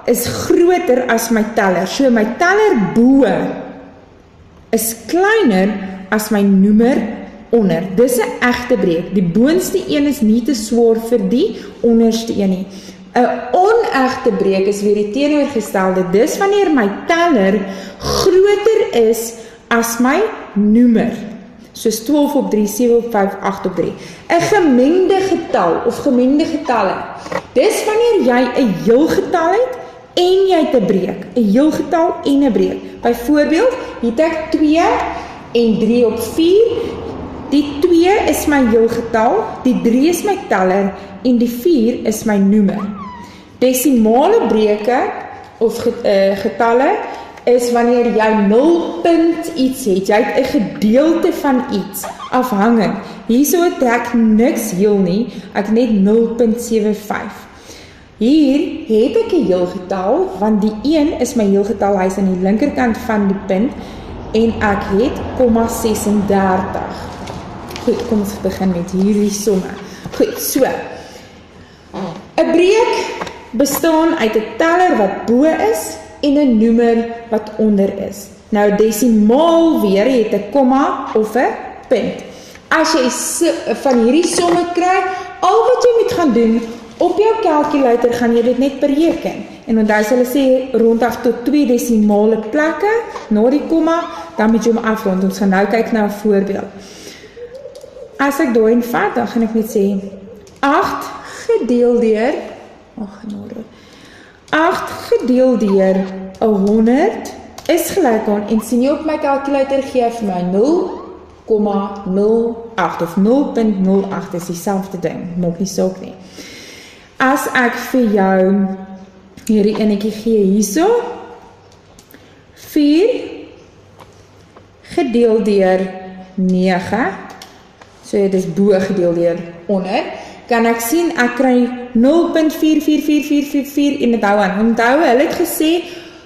is groter as my teller. So my teller bo is kleiner as my noemer onder. Dis 'n egte breuk. Die boonste een is nie te swaar vir die onderste een nie. 'n onegte breuk is weer die teenoorgestelde. Dis wanneer my teller groter is as my noemer. Soos 12 op 3, 7 op 5, 8 op 3. 'n gemengde getal of gemengde getalle. Dis wanneer jy 'n heel getal het en jy het 'n breuk. 'n heel getal en 'n breuk. Byvoorbeeld, hier het ek 2 en 3 op 4. Die 2 is my heel getal, die 3 is my teller en die 4 is my noemer. Desimale breuke of getalle is wanneer jy 0 punt iets het. Jy het 'n gedeelte van iets afhangend. Hierso het ek niks heel nie, ek net 0.75. Hier het ek 'n heel getal, want die 1 is my heel getal, hy is aan die linkerkant van die punt, en ek het 0,36. Goed, kom ons begin met hierdie somme. Goed, so. 'n breuk bestaan uit 'n teller wat bo is, en 'n noemer wat onder is. Nou desimaal weer het 'n komma of 'n punt. As jy van hierdie somme kry, al wat jy moet gaan doen, op jou calculator gaan jy dit net bereken. En onthou hulle sê rondaf tot 2 desimale plekke, na die komma, dan moet jy hom afrond. Ons gaan nou kyk na 'n voorbeeld. As ek daarin vat, dan gaan ek net sê 8 gedeel deur 8 gedeel deur 100 is gelyk aan, en sien jy op my calculator gee vir my 0,08 of 0.08 is dieselfde ding, maak nie saak nie. As ek vir jou hierdie enetjie gee hierso, 4 gedeel deur 9, so dit is bo gedeel deur onder, kan ek sien, ek kry 0.444444 en dit hou aan. Onthou, hulle het gesê,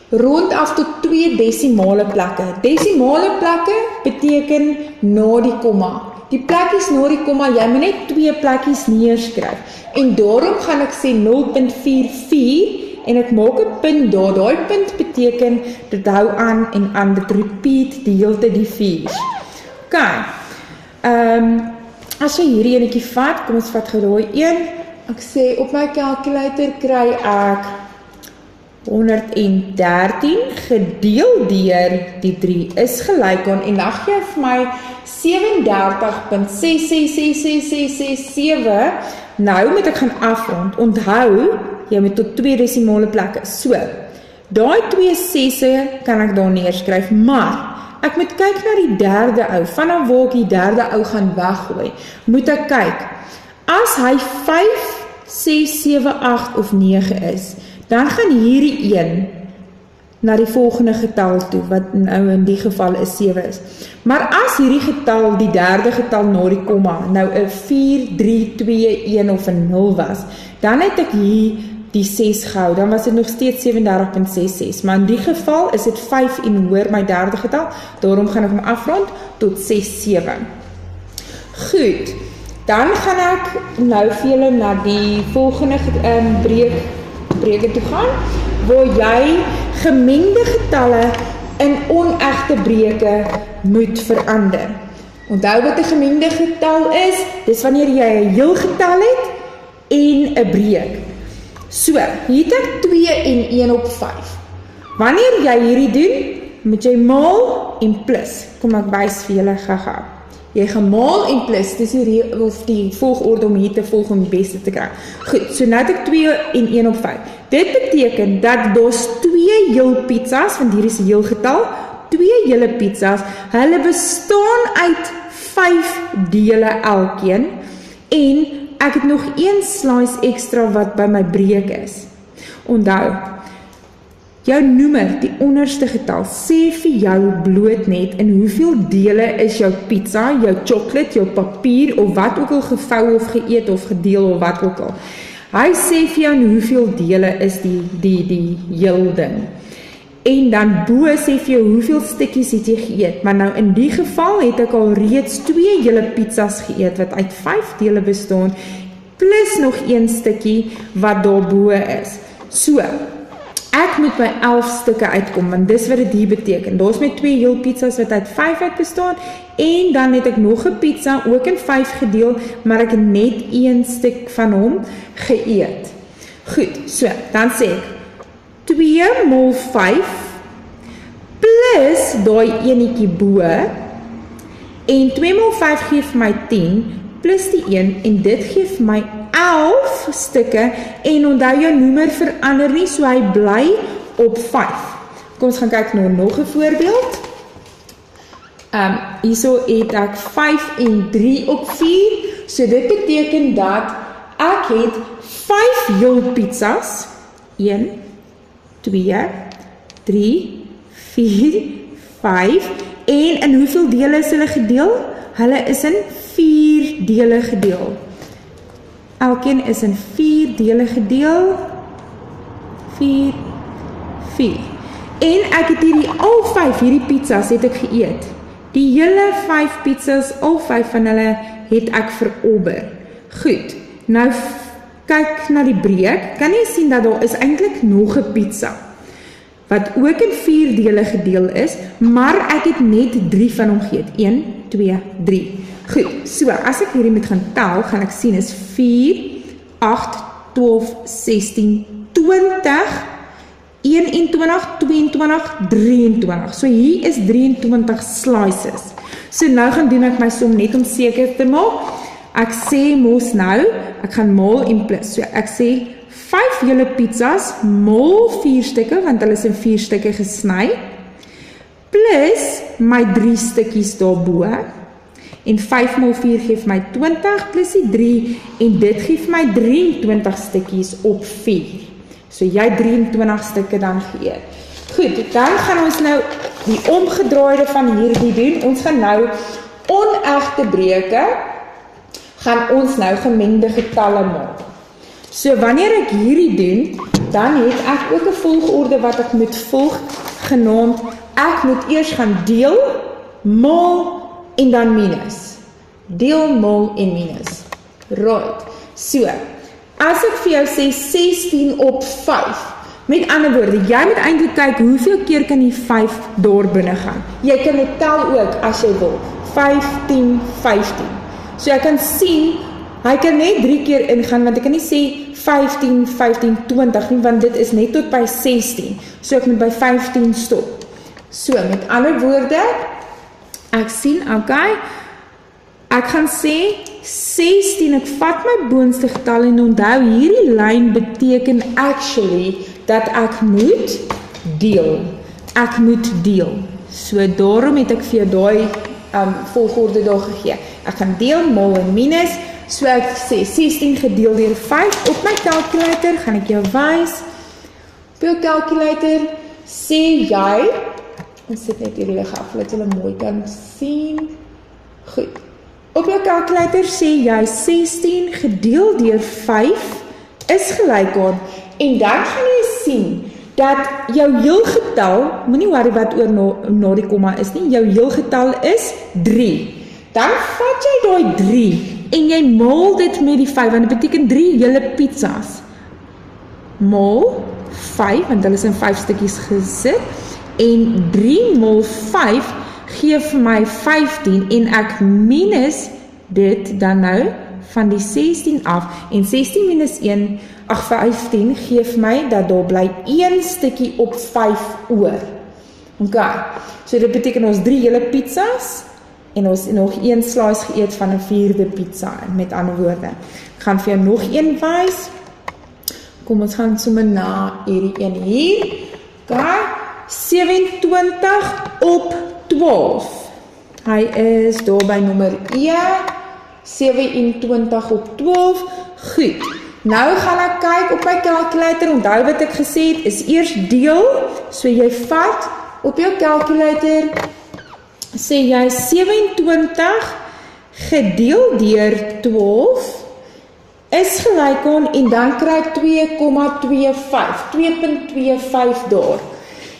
rondaf tot 2 desimale plekke. Desimale plekke beteken na die komma. Die plekkies na die komma, jy moet net 2 plekkies neerskryf. En daarom gaan ek sê 0.44, en ek maak 'n punt daar. Daai punt beteken, dit hou aan dit repeat die hele tyd die 4's. Ok, as jy hierdie enetjie vat, kom ons vat gou daai een. Ek sê op my calculator kry ek 113 gedeel deur die 3 is gelyk aan, en dan gee vir my 37.666667. Nou moet ek gaan afrond. Onthou, jy moet tot 2 desimale plekke. So, daai 2 6e kan ek daar neerskryf, maar ek moet kyk na die derde ou, vanaf waar ek die derde ou gaan weggooi, moet ek kyk, as hy 5, 6, 7, 8 of 9 is, dan gaan hierdie een na die volgende getal toe, wat nou in die geval is 7 is. Maar as hierdie getal, die derde getal na die komma, nou 'n 4, 3, 2, 1 of 'n 0 was, dan het ek hier die 6 gehou, dan was dit nog steeds 37.66, maar in die geval is dit 5 en hoor my derde getal, daarom gaan ek hom afrond tot 6,7. Goed, dan gaan ek nou vir julle na die volgende breuke toe gaan, waar jy gemengde getalle in onegte breuke moet verander. Onthou wat 'n gemengde getal is, dis wanneer jy 'n heel getal het en 'n breuk. So, hier het ek 2 en 1 op 5. Wanneer jy hierdie doen, moet jy maal en plus. Kom ek wys vir julle gaga. Jy gaan maal en plus, dis die volgorde om hier te volg om die beste te kry. Goed, so nou het ek 2 en 1 op 5. Dit beteken dat daar's 2 heel pizzas, want hier is 'n heel getal, 2 hele pizzas, hulle bestaan uit 5 dele elkeen, en ek het nog 1 slice extra wat by my breuk is. Onthou, jou noemer, die onderste getal, sê vir jou bloot net in hoeveel dele is jou pizza, jou chocolate, jou papier, of wat ook al gevou of geëet of gedeel of wat ook al. Hy sê vir jou in hoeveel dele is die heel ding. En dan bo sê vir jou hoeveel stukkies het jy geëet. Maar nou in die geval het ek al reeds 2 hele pizzas geëet wat uit 5 dele bestaan, plus nog 1 stukkie wat daarbo is. So, ek moet by 11 stukke uitkom, want dis wat dit hier beteken. Daar's met 2 heel pizzas wat uit 5 uit bestaan, en dan het ek nog 'n pizza, ook in 5 gedeel, maar ek het net 1 stuk van hom geëet. Goed, so, dan sê ek, 2 mol 5, plus daai enetjie bo, en 2 mol 5 gee vir my 10, plus die 1, en dit gee vir my 11 stukke, en onthou jou noemer verander nie, so hy bly op 5. Kom ons gaan kyk na nog 'n voorbeeld. Hierso het ek 5 en 3 op 4, so dit beteken dat ek het 5 heel pizzas, 1, 2, 3, 4, 5, en in hoeveel dele is hulle gedeel? Hulle is in 4 dele gedeel. Elkeen is in 4 dele gedeel, 4, 4. En ek het al 5 hierdie pizzas het ek geëet. Die hele 5 pizzas, al 5 van hulle het ek verobber. Goed, nou kyk na die breuk, kan jy sien dat daar is eintlik nog 'n pizza, wat ook in 4 dele gedeel is, maar ek het net 3 van hom geëet. 1, 2, 3. Goed, so as ek hierdie moet gaan tel, gaan ek sien is 4, 8, 12, 16, 20, 21, 22, 23. So hier is 23 slices. So nou gaan doen ek my som net om seker te maak. Ek sê mos nou, ek gaan maal en plus. So ek sê 5 hele pizzas, maal 4 stukke, want hulle is in 4 stukke gesny, plus my 3 stukkies daarbo, en 5 maal 4 geef my 20, plus die 3, en dit geef my 23 stukkies op 4. So jy 23 stukke dan geëet. Goed, dan gaan ons nou die omgedraaide van hierdie doen. Ons gaan nou onegte breuke, gaan ons nou gemengde getalle maak. So wanneer ek hierdie doen, dan het ek ook 'n volgorde wat ek moet volg, genaamd, ek moet eers gaan deel, maal en dan minus. Deel, maal en minus. Right. So, as ek vir jou sê 16 op 5, met ander woorde, jy moet eintlik kyk hoeveel keer kan die 5 daar binne gaan. Jy kan dit tel ook as jy wil. 15, 15. So ek kan sien, hy kan net 3 keer ingaan, want ek kan nie sê 15, 15, 20 nie, want dit is net tot by 16. So ek moet by 15 stop. So, met ander woorde, ek sien, okay, ek gaan sê 16, ek vat my boonste getal en onthou, hierdie lyn beteken actually dat ek moet deel. Ek moet deel. So daarom het ek vir jou daai volgorde daar gegee. Ek gaan deel, maal en minus. So ek sê 16 gedeel deur 5 op my calculator, gaan ek jou wys. Op jou calculator sê jy, ons sit net hierdie lig af, dat julle mooi kan sien. Goed. Op jou calculator sê jy 16 gedeel deur 5 is gelyk aan En dan gaan jy sien, dat jou heelgetal, moenie worry wat oor na die komma is nie, jou heelgetal is 3. Dan vat jy daai 3 en jy maal dit met die 5, want dit beteken 3 hele pizzas. Maal 5, want hulle is in 5 stukkies gesit, en 3 maal 5 gee vir my 15, en ek minus dit dan nou van die 16 af, en 16 minus 15 gee vir my dat daar bly 1 stukkie op 5 oor. Ok, so dit beteken ons 3 hele pizzas, en ons nog 1 slice geëet van 'n 4de pizza, met ander woorde. Ek gaan vir jou nog een wys. Kom ons gaan sommer na hierdie een hier. Ok, 27 op 12. Hy is daar by nommer 1, 27 op 12. Goed, nou gaan ek kyk op my calculator, onthou wat ek gesê het, is eers deel, so jy vat op jou calculator, sê jy 27 gedeel deur 12 is gelyk aan, en dan kry ek 2,25 daar.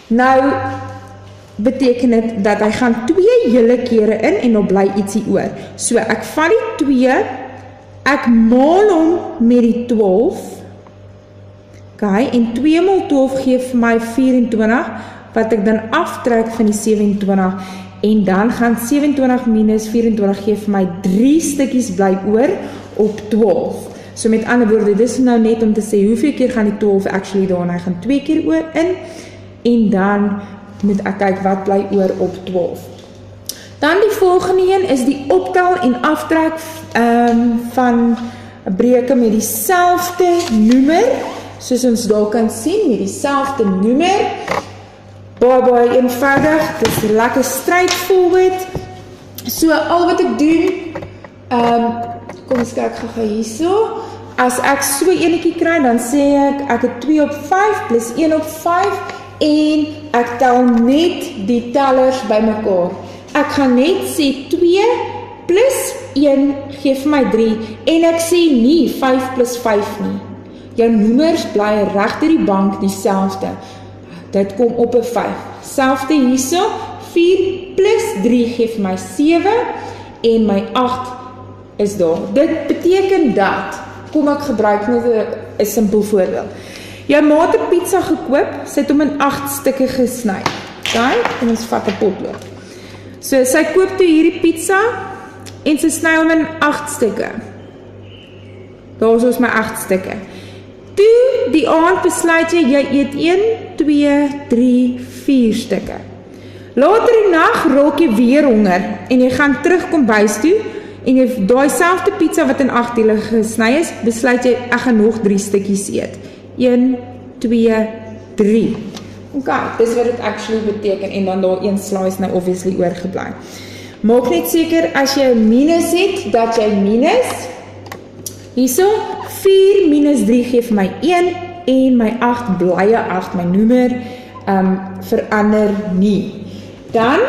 Nou beteken dit dat hy gaan 2 hele kere in, en dan bly ietsie oor. So ek vat die 2, ek maal hom met die 12, okay, en 2 maal 12 gee vir my 24, wat ek dan aftrek van die 27, en dan gaan 27 minus 24 gee vir my 3 stukkies bly oor op 12. So met ander woorde, dis nou net om te sê, hoeveel keer gaan die 12 actually daar, en hy gaan 2 keer oor in, en dan moet ek kyk wat bly oor op 12. Dan die volgende een is die optel en aftrek van breuke met dieselfde noemer, soos ons daar kan sien, met dieselfde noemer. Baie eenvoudig, dit is lekker straightforward. So al wat ek doen, kom ons kyk gou hierso. As ek so enetjie kry, dan sê ek het 2 op 5 plus 1 op 5, en ek tel net die tellers by mekaar. Ek gaan net sê 2 plus 1 gee vir my 3, en ek sê nie 5 plus 5 nie. Jou noemers bly regter die bank dieselfde. Dit kom op 'n 5. Selfde hierso, 4 plus 3 gee vir my 7, en my 8 is daar. Dit beteken dat, kom ek gebruik net 'n simpel voorbeeld. Jou ma het 'n pizza gekoop, sy het hom in 8 stukke gesny. Okay? En ons vat 'n potlood. So sy koop toe hierdie pizza, en sy sny hom in 8 stukke. Daar is ons my 8 stukke. Toe die aand besluit jy eet 1, 2, 3, 4 stukke. Later die nag raak jy weer honger, en jy gaan terug kombuis toe, en jy daai selfde pizza wat in 8 dele gesny is, besluit jy, ek gaan nog 3 stukkies eet. 1, 2, 3. Ok, dis wat dit actually beteken, en dan daar 1 slice nou obviously oorgebly. Maak net seker, as jy 'n minus het, dat jy minus, hierso, 4 minus 3 gee vir my 1, en my 8 blye 8, my noemer, verander nie. Dan,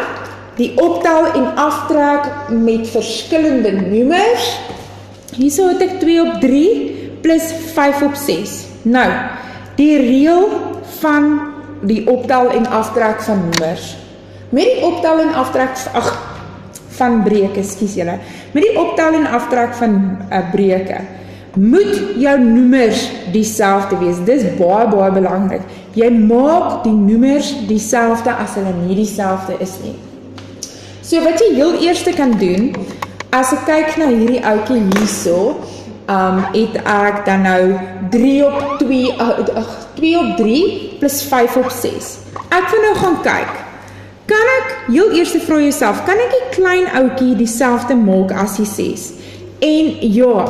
die optel en aftrek met verskillende noemers, hierso het ek 2 op 3, plus 5 op 6. Nou, die reël van die optel en aftrek van noemers. Met die optel en aftrek van breuke, ekskuus julle. Met die optel en aftrek van breuke, moet jou noemers dieselfde wees. Dis baie belangrik. Jy maak die noemers dieselfde as hulle nie dieselfde is nie. So wat jy heel eerste kan doen, as ek kyk na hierdie ouetjie hierso, het ek dan nou 2 op 3 plus 5 op 6. Ek wil nou gaan kyk, kan ek, heel eerste vra jouself, kan ek die klein ouetjie dieselfde maak as die 6? En ja,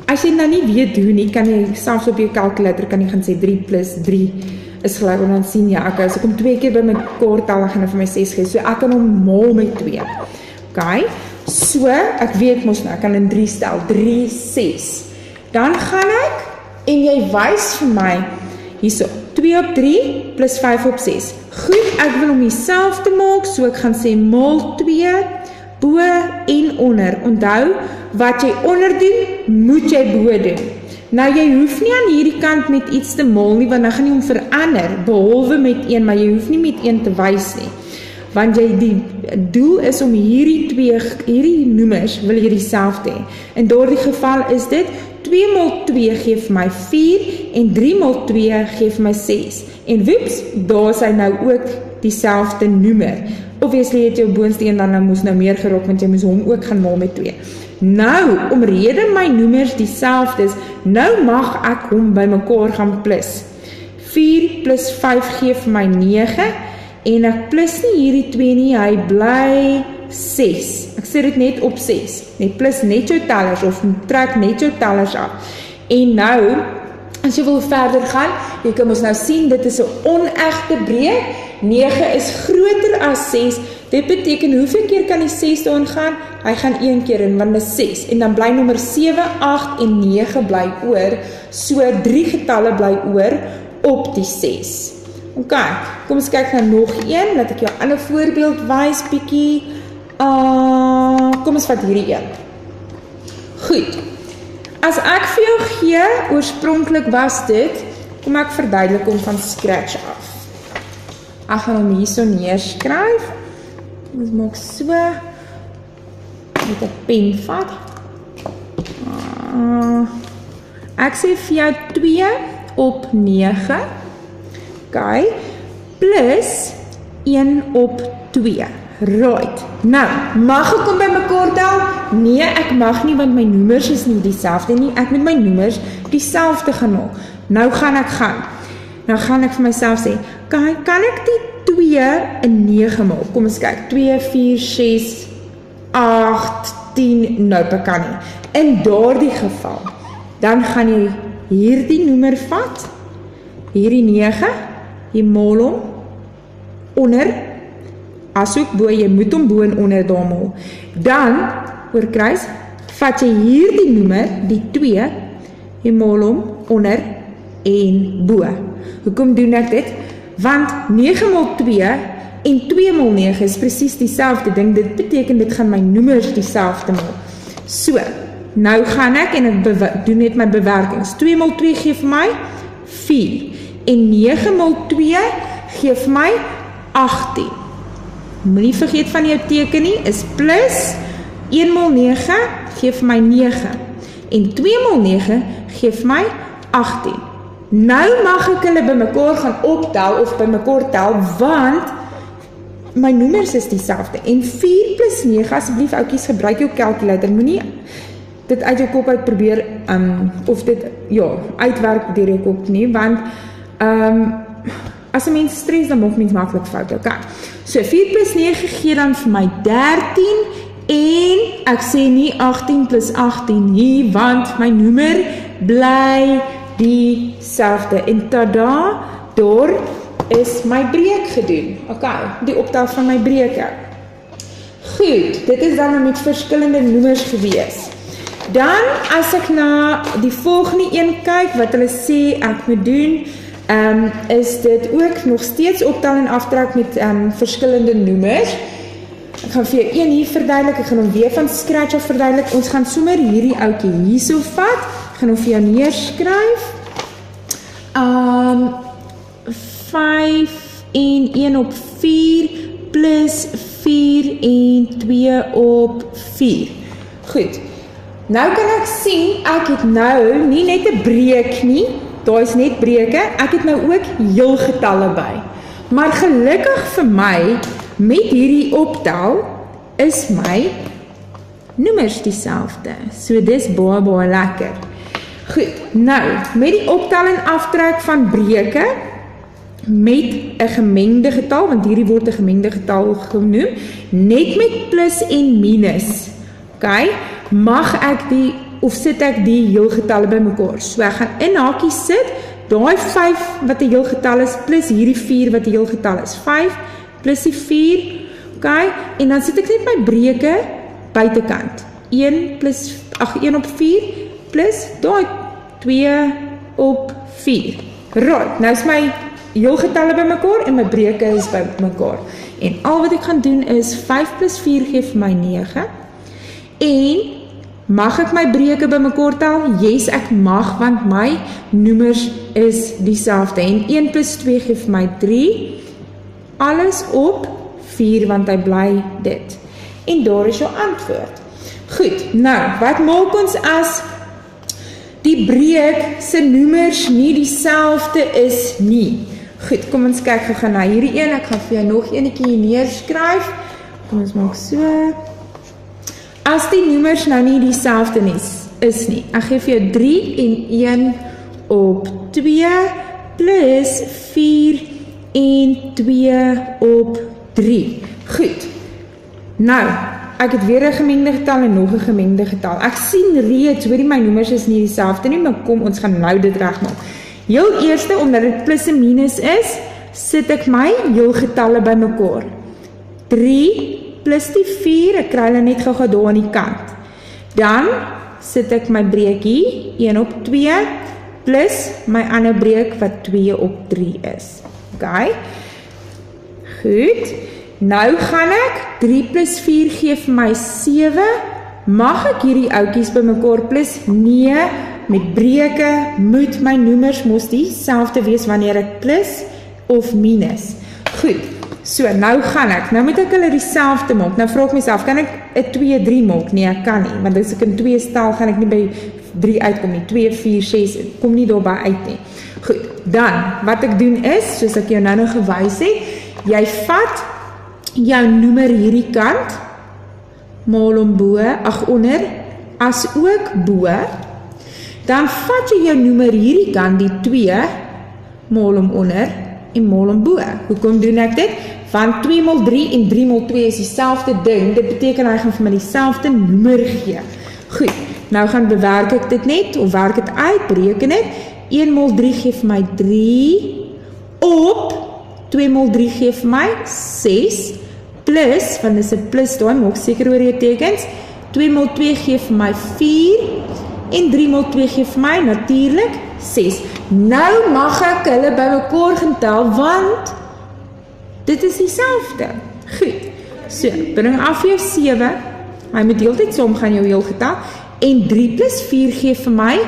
as jy nou nie weet hoe nie, kan jy selfs op jou calculator kan jy gaan sê 3 plus 3 is gelyk, en dan sien jy, okay, as ek hom 2 keer by my kwartaal, dan gaan hy vir my 6 gee, so ek kan hom maal met 2. Okay, so, ek weet mos nou, ek kan in 3 stel, 3, 6. Dan gaan ek, en jy wys vir my, hierso, 2 op 3 plus 5 op 6. Goed, ek wil hom dieselfde maak, so ek gaan sê maal 2, bo en onder. Onthou, wat jy onder doen, moet jy bo doen. Nou, jy hoef nie aan hierdie kant met iets te maal nie, want dan gaan jy hom verander, behalwe met 1, maar jy hoef nie met 1 te wys nie. Want die doel is om hierdie noemers wil jy dieselfde hê. In daardie geval is dit 2 x 2 gee vir my 4 en 3 x 2 gee vir my 6. En woeps, daar is hy nou ook dieselfde noemer. Obviously het jou boonste een dan moes nou meer gerok, want jy moes hom ook gaan maal met 2. Nou, omrede my noemers dieselfde is, nou mag ek hom by mekaar gaan plus. 4 plus 5 gee vir my 9, en ek plus nie hierdie 2 nie, hy bly 6. Ek sit dit net op 6. Net plus net jou tellers, of trek net jou tellers af. En nou, as jy wil verder gaan, jy kan ons nou sien, dit is 'n onegte breek. 9 is groter as 6. Dit beteken, hoeveel keer kan die 6 daarin gaan? Hy gaan 1 keer in, want dit is 6. En dan bly nommer 7, 8 en 9 bly oor. So 3 getalle bly oor op die 6. Ok, kom ons kyk na nog een, laat ek jou 'n ander voorbeeld wys, bietjie. Kom ons vat hierdie een. Goed, as ek vir jou gee, oorspronklik was dit, kom ek verduidelik hom van scratch af. Ek gaan hom hierso neerskryf. Ons maak so, met 'n pen vat. Ek sê vir jou 2 op 9. Okay, plus 1 op 2. Right. Nou, mag ek hom by mekaar tel? Nee, ek mag nie, want my noemers is nie dieselfde nie. Ek moet my noemers dieselfde gaan maak. Nou gaan ek gaan. Nou gaan ek vir myself sê, kan ek die 2 in 9 maak? Kom ons kyk. 2, 4, 6, 8, 10, nou kan nie. In daardie geval, dan gaan jy hierdie noemer vat, hierdie 9, jy maal hom onder, asook bo, jy moet hom bo en onder daar maal. Dan, oorkruis, vat jy hierdie noemer, die 2, jy maal hom onder en bo. Hoekom doen ek dit? Want 9 x 2 en 2 x 9 is presies dieselfde ding. Dit beteken dit gaan my noemers dieselfde maal. So, nou gaan ek en ek doen net my bewerkings. 2 x 2 gee vir my 4 en 9 x 2 gee vir my 18. Moenie vergeet van jou teken nie, is plus 1 x 9 gee vir my 9 en 2 x 9 gee vir my 18. Nou mag ek hulle by mekaar gaan optel of by mekaar tel, want my noemers is dieselfde. En 4 plus 9, asseblief oukies, gebruik jou calculator, moenie dit uit jou kop uit probeer, of dit, ja, uitwerk deur jou kop nie, want, as 'n mens stres, dan maak mens maklik fout, ok. So, 4 plus 9 gee dan vir my 13, en ek sê nie 18 plus 18 nie, want my noemer bly dieselfde. En tada, daar is my breek gedoen. Ok, die optel van my breke. Goed, dit is dan met verskillende noemers gewees. Dan, as ek na die volgende een kyk, wat hulle sê ek moet doen, is dit ook nog steeds optel en aftrek met verskillende noemers. Ek gaan vir jou een hier verduidelik, ek gaan hom weer van scratch af verduidelik. Ons gaan sommer hierdie ouetjie hierso vat, ek gaan hom vir jou neerskryf. 5 en 1 op 4 plus 4 en 2 op 4. Goed, nou kan ek sien, ek het nou nie net 'n breek nie, daar is net breke, ek het nou ook heel getalle by. Maar gelukkig vir my, met hierdie optel, is my noemers dieselfde. So dis baie, baie lekker. Goed, nou, met die optel en aftrek van breke, met 'n gemengde getal, want hierdie word 'n gemengde getal genoem, net met plus en minus, ok, mag ek die, of sit ek die heelgetalle by mekaar. So ek gaan in hakies sit, daai 5 wat 'n heelgetal is, plus hierdie 4 wat 'n heelgetal is, 5 plus die 4, ok, en dan sit ek net my breke buitekant, 1 op 4, plus daai 2 op 4. Right, nou is my heelgetalle by mekaar en my breke is by mekaar. En al wat ek gaan doen is 5 plus 4 gee vir my 9 en Mag ek my breuke bymekaar tel? Yes, ek mag, want my noemers is dieselfde. En 1 plus 2 gee vir my 3. Alles op 4, want hy bly dit. En daar is jou antwoord. Goed, nou, wat maak ons as die breuk se noemers nie dieselfde is nie? Goed, kom ons kyk gou na hierdie een. Ek gaan vir jou nog enetjie hier neerskryf. Kom ons maak so. As die noemers nou nie dieselfde is nie. Ek gee vir jou 3 en 1 op 2 plus 4 en 2 op 3. Goed. Nou, ek het weer 'n gemengde getal en nog 'n gemengde getal. Ek sien reeds, hoorie, my noemers is nie dieselfde nie, maar kom, ons gaan nou dit regmaak. Heel eerste, omdat dit plus en minus is, sit ek my heel getalle bymekaar. 3 plus die 4, ek kry hulle net gou daar aan die kant. Dan sit ek my breekie 1 op 2 plus my ander breek wat 2 op 3 is. Okay? Goed. Nou gaan ek 3 plus 4 gee vir my 7. Mag ek hierdie oudjies bymekaar plus? Nee, met breuke moet my noemers mos dieselfde wees wanneer ek plus of minus. Goed. So, nou gaan ek. Nou moet ek hulle dieselfde maak. Nou vra ek myself, kan ek 'n 2, 3 maak? Nee, ek kan nie, want as ek in 2 stel, gaan ek nie by 3 uitkom nie. 2, 4, 6, kom nie daarby uit nie. Goed, dan, wat ek doen is, soos ek jou nou gewys het, jy vat jou noemer hierdie kant, maal hom bo, onder, as ook bo, dan vat jy jou noemer hierdie kant, die 2, maal hom onder, en maal hom bo. Hoekom doen ek dit? Want 2 maal 3 en 3 maal 2 is dieselfde ding, dit beteken hy gaan vir my dieselfde noemer gee. Goed, nou gaan bewerk ek dit net, of werk dit uit, bereken dit, 1 maal 3 gee vir my 3, op 2 maal 3 gee vir my 6, plus, want dit is 'n plus daar, maak seker oor jou tekens, 2 maal 2 gee vir my 4, en 3 maal 2 gee vir my natuurlik 6. Nou mag ek hulle bymekaar gaan tel, want dit is dieselfde. Goed, so, bring af jou 7, hy moet heeltyd saam gaan jou heel getal, en 3 plus 4 gee vir my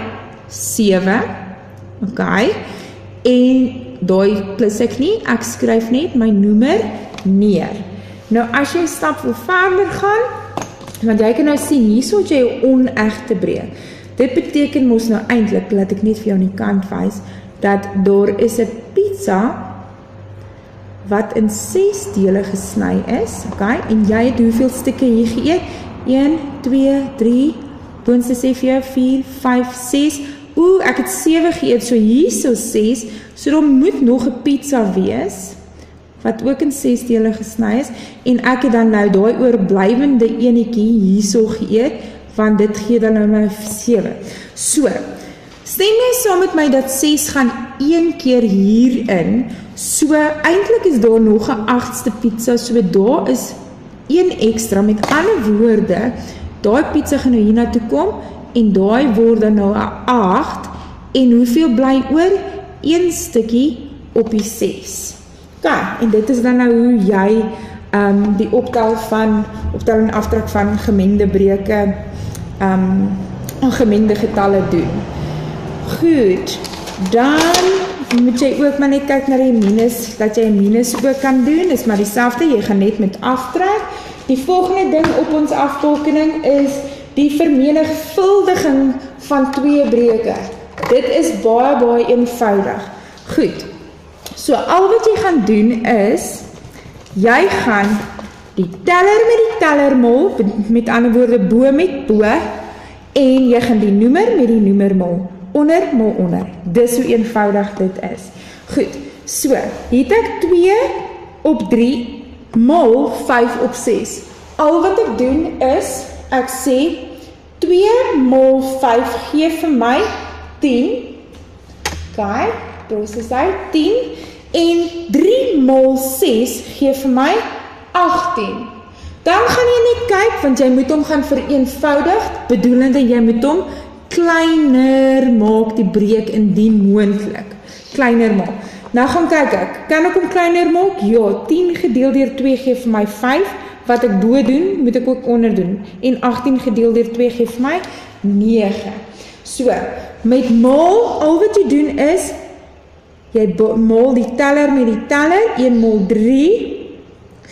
7, ok, en daai plus ek nie, ek skryf net my noemer neer. Nou as jy 'n stap wil verder gaan, want jy kan nou sien, hierso het jy jou onegte breek. Dit beteken mos nou eintlik, laat ek net vir jou aan die kant wys, dat daar is 'n pizza wat in 6 dele gesny is, okay? En jy het hoeveel stukke hier geëet? 1, 2, 3, boonste sê vir jou 4, 5, 6. Ek het 7 geëet, so hierso 6, so daar moet nog 'n pizza wees wat ook in 6 dele gesny is, en ek het dan nou daai oorblywende enetjie hierso geëet, want dit gee dan nou my 7. So, stem jy saam met my dat 6 gaan 1 keer hierin, so eintlik is daar nog 'n 8ste pizza, so daar is 1 ekstra, met ander woorde, daai pizza gaan nou hier na toe kom, en daai word dan nou 'n 8, en hoeveel bly oor? 1 stukkie op die 6. Okay, en dit is dan nou hoe jy die optel en aftrek van gemengde breuke en gemengde getalle doen. Goed, dan moet jy ook maar net kyk na die minus, dat jy 'n minus ook kan doen, is maar dieselfde, jy gaan net met aftrek. Die volgende ding op ons afbakening is die vermenigvuldiging van 2 breuke. Dit is baie eenvoudig. Goed, so al wat jy gaan doen is, jy gaan die teller met die teller maal, met ander woorde bo met bo, en jy gaan die noemer met die noemer maal, onder maal onder. Dis hoe eenvoudig dit is. Goed, so, hier het ek 2 op 3 maal 5 op 6. Al wat ek doen is, ek sê 2 maal 5 gee vir my 10. Okay, dus is hy 10. En 3 maal 6 gee vir my 18. Dan gaan jy net kyk, want jy moet hom gaan vereenvoudig, bedoelende jy moet hom kleiner maak, die breek indien moontlik. Kleiner maak. Nou gaan kyk ek, kan ek hom kleiner maak? Ja, 10 gedeel deur 2 gee vir my 5, wat ek bo doen, moet ek ook onder doen. En 18 gedeel deur 2 gee vir my 9. So, met maal, al wat jy doen is, jy maal die teller met die teller, 1 maal 3,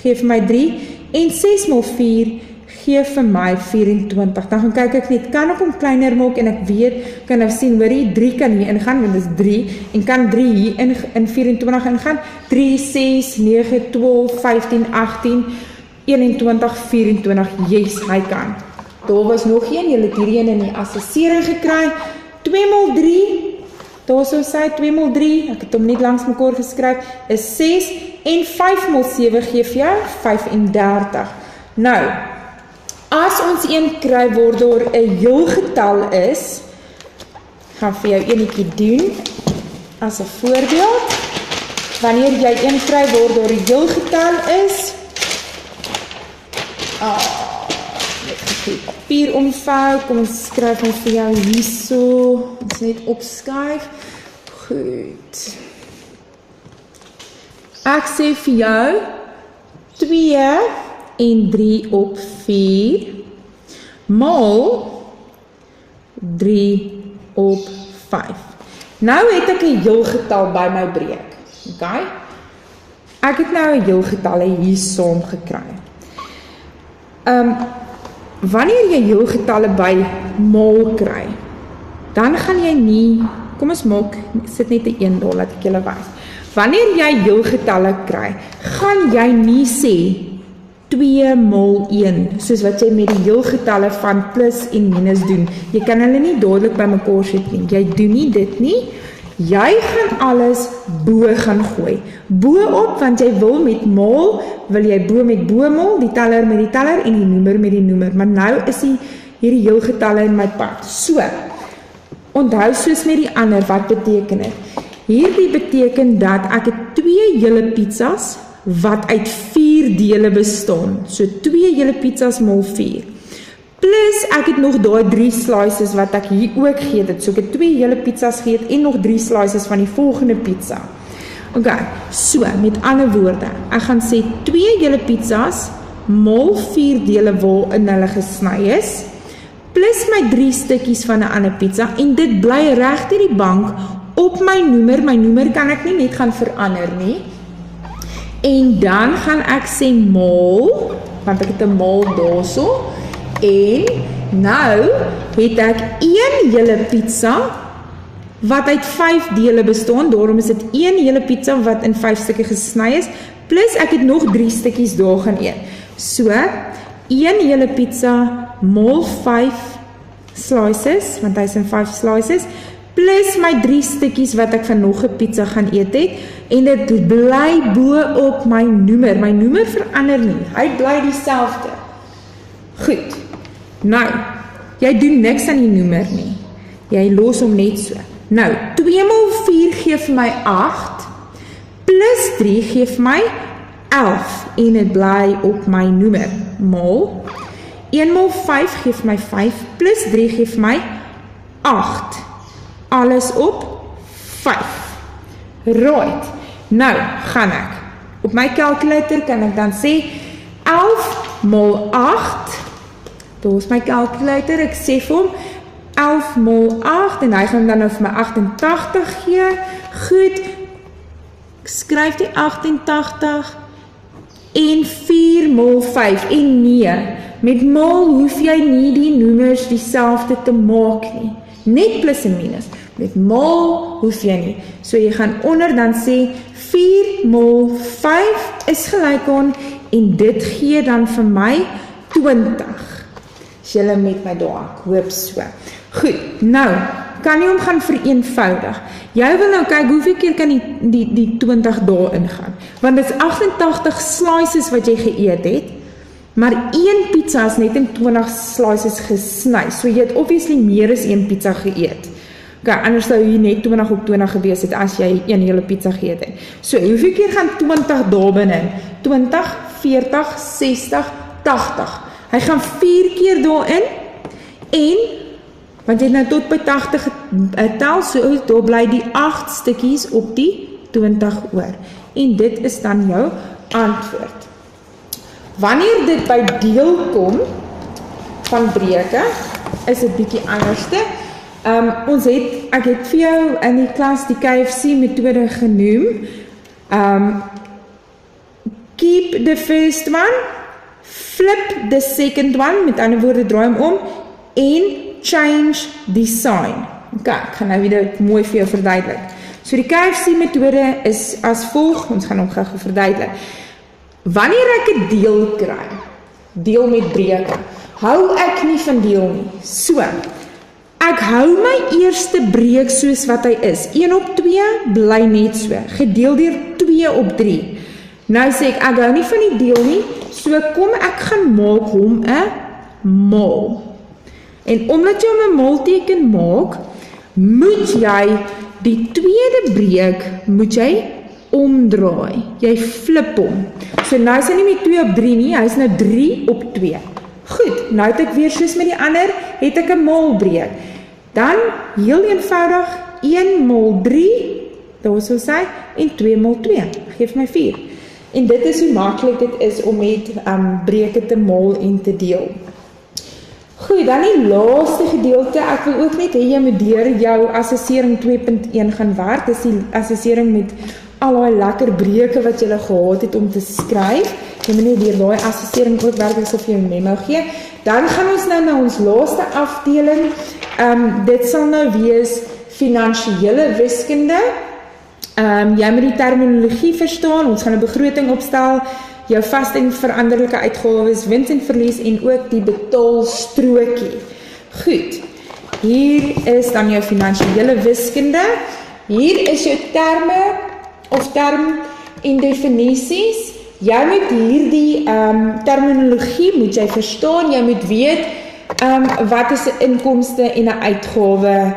gee vir my 3, en 6 maal 4, gee vir my 24. Dan gaan kyk ek net, kan ek hom kleiner maak, en ek weet, kan nou sien, hoorie, 3 kan hier ingaan, want dit is 3, en kan 3 hier in 24 ingaan, 3, 6, 9, 12, 15, 18, 21, 24, yes, hy kan. Daar was nog een, jy het hierheen in die assessering gekry, 2 maal 3, daar sou sê 2 maal 3, ek het hom net langs mekaar geskryf, is 6, en 5 maal 7 gee vir jou 35. Nou, as ons een kry waar daar 'n heelgetal is, gaan vir jou enetjie doen, as 'n voorbeeld, wanneer jy een kry waar daar 'n heelgetal is, papier omvou, kom ons skryf ons vir jou hierso, ons net opskuif, goed, ek sê vir jou, 2 en 3 op 4, maal 3 op 5. Nou het ek 'n heelgetal by my breek, okay? Ek het nou 'n heelgetal hier saam gekry. Wanneer jy heelgetalle by maal kry, dan gaan jy nie, kom ons maak, sit net 'n 1 daar, laat ek julle wys. Wanneer jy heelgetalle kry, gaan jy nie sê 2 maal 1, soos wat jy met die heelgetalle van plus en minus doen. Jy kan hulle nie dadelik by mekaar sit nie. Jy doen nie dit nie. Jy gaan alles bo gaan gooi. Bo op, want jy wil met maal, wil jy bo met bo maal, die teller met die teller en die noemer met die noemer. Maar nou is hierdie heelgetalle in my pad. So, onthou soos met die ander, wat beteken dit? Hierdie beteken dat ek het 2 hele pizzas wat uit 4 dele bestaan. So 2 hele pizzas maal 4. Plus ek het nog daai 3 slices wat ek hier ook geëet het. So ek het 2 hele pizzas geëet en nog 3 slices van die volgende pizza. Ok, so met ander woorde, ek gaan sê 2 hele pizzas maal 4 dele waarin hulle gesny is, plus my 3 stukkies van 'n ander pizza, en dit bly reg deur die bank op my noemer kan ek nie net gaan verander nie, en dan gaan ek sê maal, want ek het 'n maal daarso, en nou het ek 1 hele pizza, wat uit 5 dele bestaan, daarom is dit 1 hele pizza wat in 5 stukke gesny is, plus ek het nog 3 stukkies daar gaan eet. So, 1 hele pizza maal 5 slices, want hy is in 5 slices, plus my 3 stukkies wat ek van nog 'n pizza gaan eet het, en dit bly bo op my noemer verander nie, hy bly dieselfde. Goed, nou, jy doen niks aan die noemer nie, jy los hom net so. Nou, 2 maal 4 gee vir my 8, plus 3 gee vir my 11, en dit bly op my noemer, maal. 1 maal 5 gee vir my 5, plus 3 gee vir my 8, alles op 5. Right, nou gaan ek, op my calculator kan ek dan sê, 11 maal 8, daar is my calculator, ek sê vir hom, 11 maal 8, en hy gaan dan nou vir my 88 gee, goed, ek skryf die 88, en 4 maal 5, en nee, met maal hoef jy nie die noemers dieselfde te maak nie, net plus en minus, met maal hoef jy nie, so jy gaan onder dan sê, 4 maal 5 is gelyk aan, en dit gee dan vir my 20, as jylle met my daar, ek hoop so. Goed, nou, kan jy hom gaan vereenvoudig. Jy wil nou kyk, hoeveel keer kan die 20 daar ingaan? Want dit is 88 slices wat jy geëet het, maar 1 pizza is net in 20 slices gesny, so jy het obviously meer as 1 pizza geëet. Ok, anders sou jy net 20 op 20 gewees het, as jy 1 hele pizza geëet het. So, hoeveel keer gaan 20 daar binne? 20, 40, 60, 80. Hy gaan 4 keer daarin, en, want jy het nou tot by 80 tel, so daar bly die 8 stukkies op die 20 oor. En dit is dan jou antwoord. Wanneer dit by deel kom van breuke, is dit bietjie anderste. Ek het vir jou in die klas die KFC metode genoem. Keep the first one, flip the second one, met ander woorde draai hom om, en change the sign. Ok, ek gaan nou weer mooi vir jou verduidelik. So die KFC metode is as volg, ons gaan hom gou verduidelik. Wanneer ek 'n deel kry, deel met breuke, hou ek nie van deel nie. So, ek hou my eerste breuk soos wat hy is. 1 op 2 bly net so, gedeel deur 2 op 3. Nou sê ek hou nie van die deel nie, so kom ek gaan maak hom 'n maal. En omdat jy hom 'n maalteken maak, moet jy die tweede breuk moet jy omdraai. Jy flip hom. So nou is hy nie meer 2 op 3 nie, hy is nou 3 op 2. Goed, nou het ek weer soos met die ander, het ek 'n maalbreuk. Dan heel eenvoudig 1 maal 3, daar sou sê, en 2 maal 2, geef my 4. En dit is hoe maklik dit is om met breuke te maal en te deel. Goed, dan die laaste gedeelte, ek wil ook net hê jy moet deur jou assessering 2.1 gaan werk, dis die assessering met al die lekker breuke wat jy gehad het om te skryf. Jy moet net deur daai assessering ook werk, ek sal vir jou 'n memo gee. Dan gaan ons nou na ons laaste afdeling. Dit sal nou wees finansiële wiskunde. Jy moet die terminologie verstaan, ons gaan 'n begroting opstel, jou vaste en veranderlike uitgawes, wins en verlies en ook die betaalstrokie. Goed, hier is dan jou finansiële wiskunde. Hier is jou term en definisies. Jy moet hierdie terminologie moet jy verstaan, jy moet weet wat is 'n inkomste en 'n uitgawe.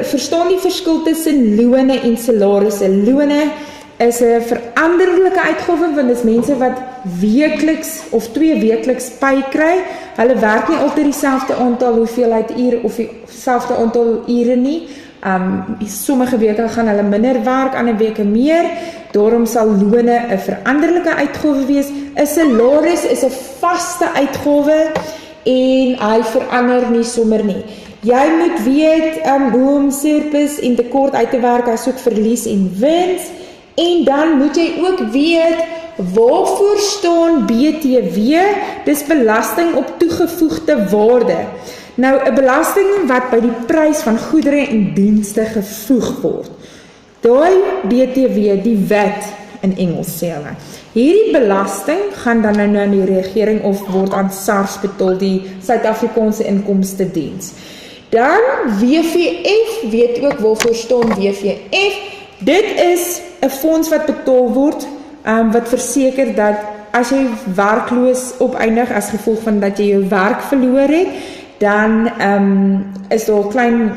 Verstaan die verskil tussen lone en salarisse. Lone is 'n veranderlike uitgawe, want dit is mense wat weekliks of 2 weekliks pay kry. Hulle werk nie altyd dieselfde aantal hoeveelheid ure of dieselfde aantal ure nie. Sommige weke gaan hulle minder werk, ander weke meer. Daarom sal lone 'n veranderlike uitgawe wees. 'n Salaris is 'n vaste uitgawe en hy verander nie sommer nie. Jy moet weet hoe om surplus en tekort uit te werk, asook verlies en wins. En dan moet jy ook weet waarvoor staan BTW, dis belasting op toegevoegde waarde. Nou 'n belasting wat by die prys van goedere en dienste gevoeg word. Daai BTW, die VAT in Engels sê hulle. Hierdie belasting gaan dan nou aan die regering of word aan SARS betaal, die Suid-Afrikaanse Inkomstediens. Dan WVF, weet ook waarvoor staan WVF. Dit is 'n fonds wat betaal word, wat verseker dat as jy werkloos opeindig as gevolg van dat jy jou werk verloor het, dan is daar 'n klein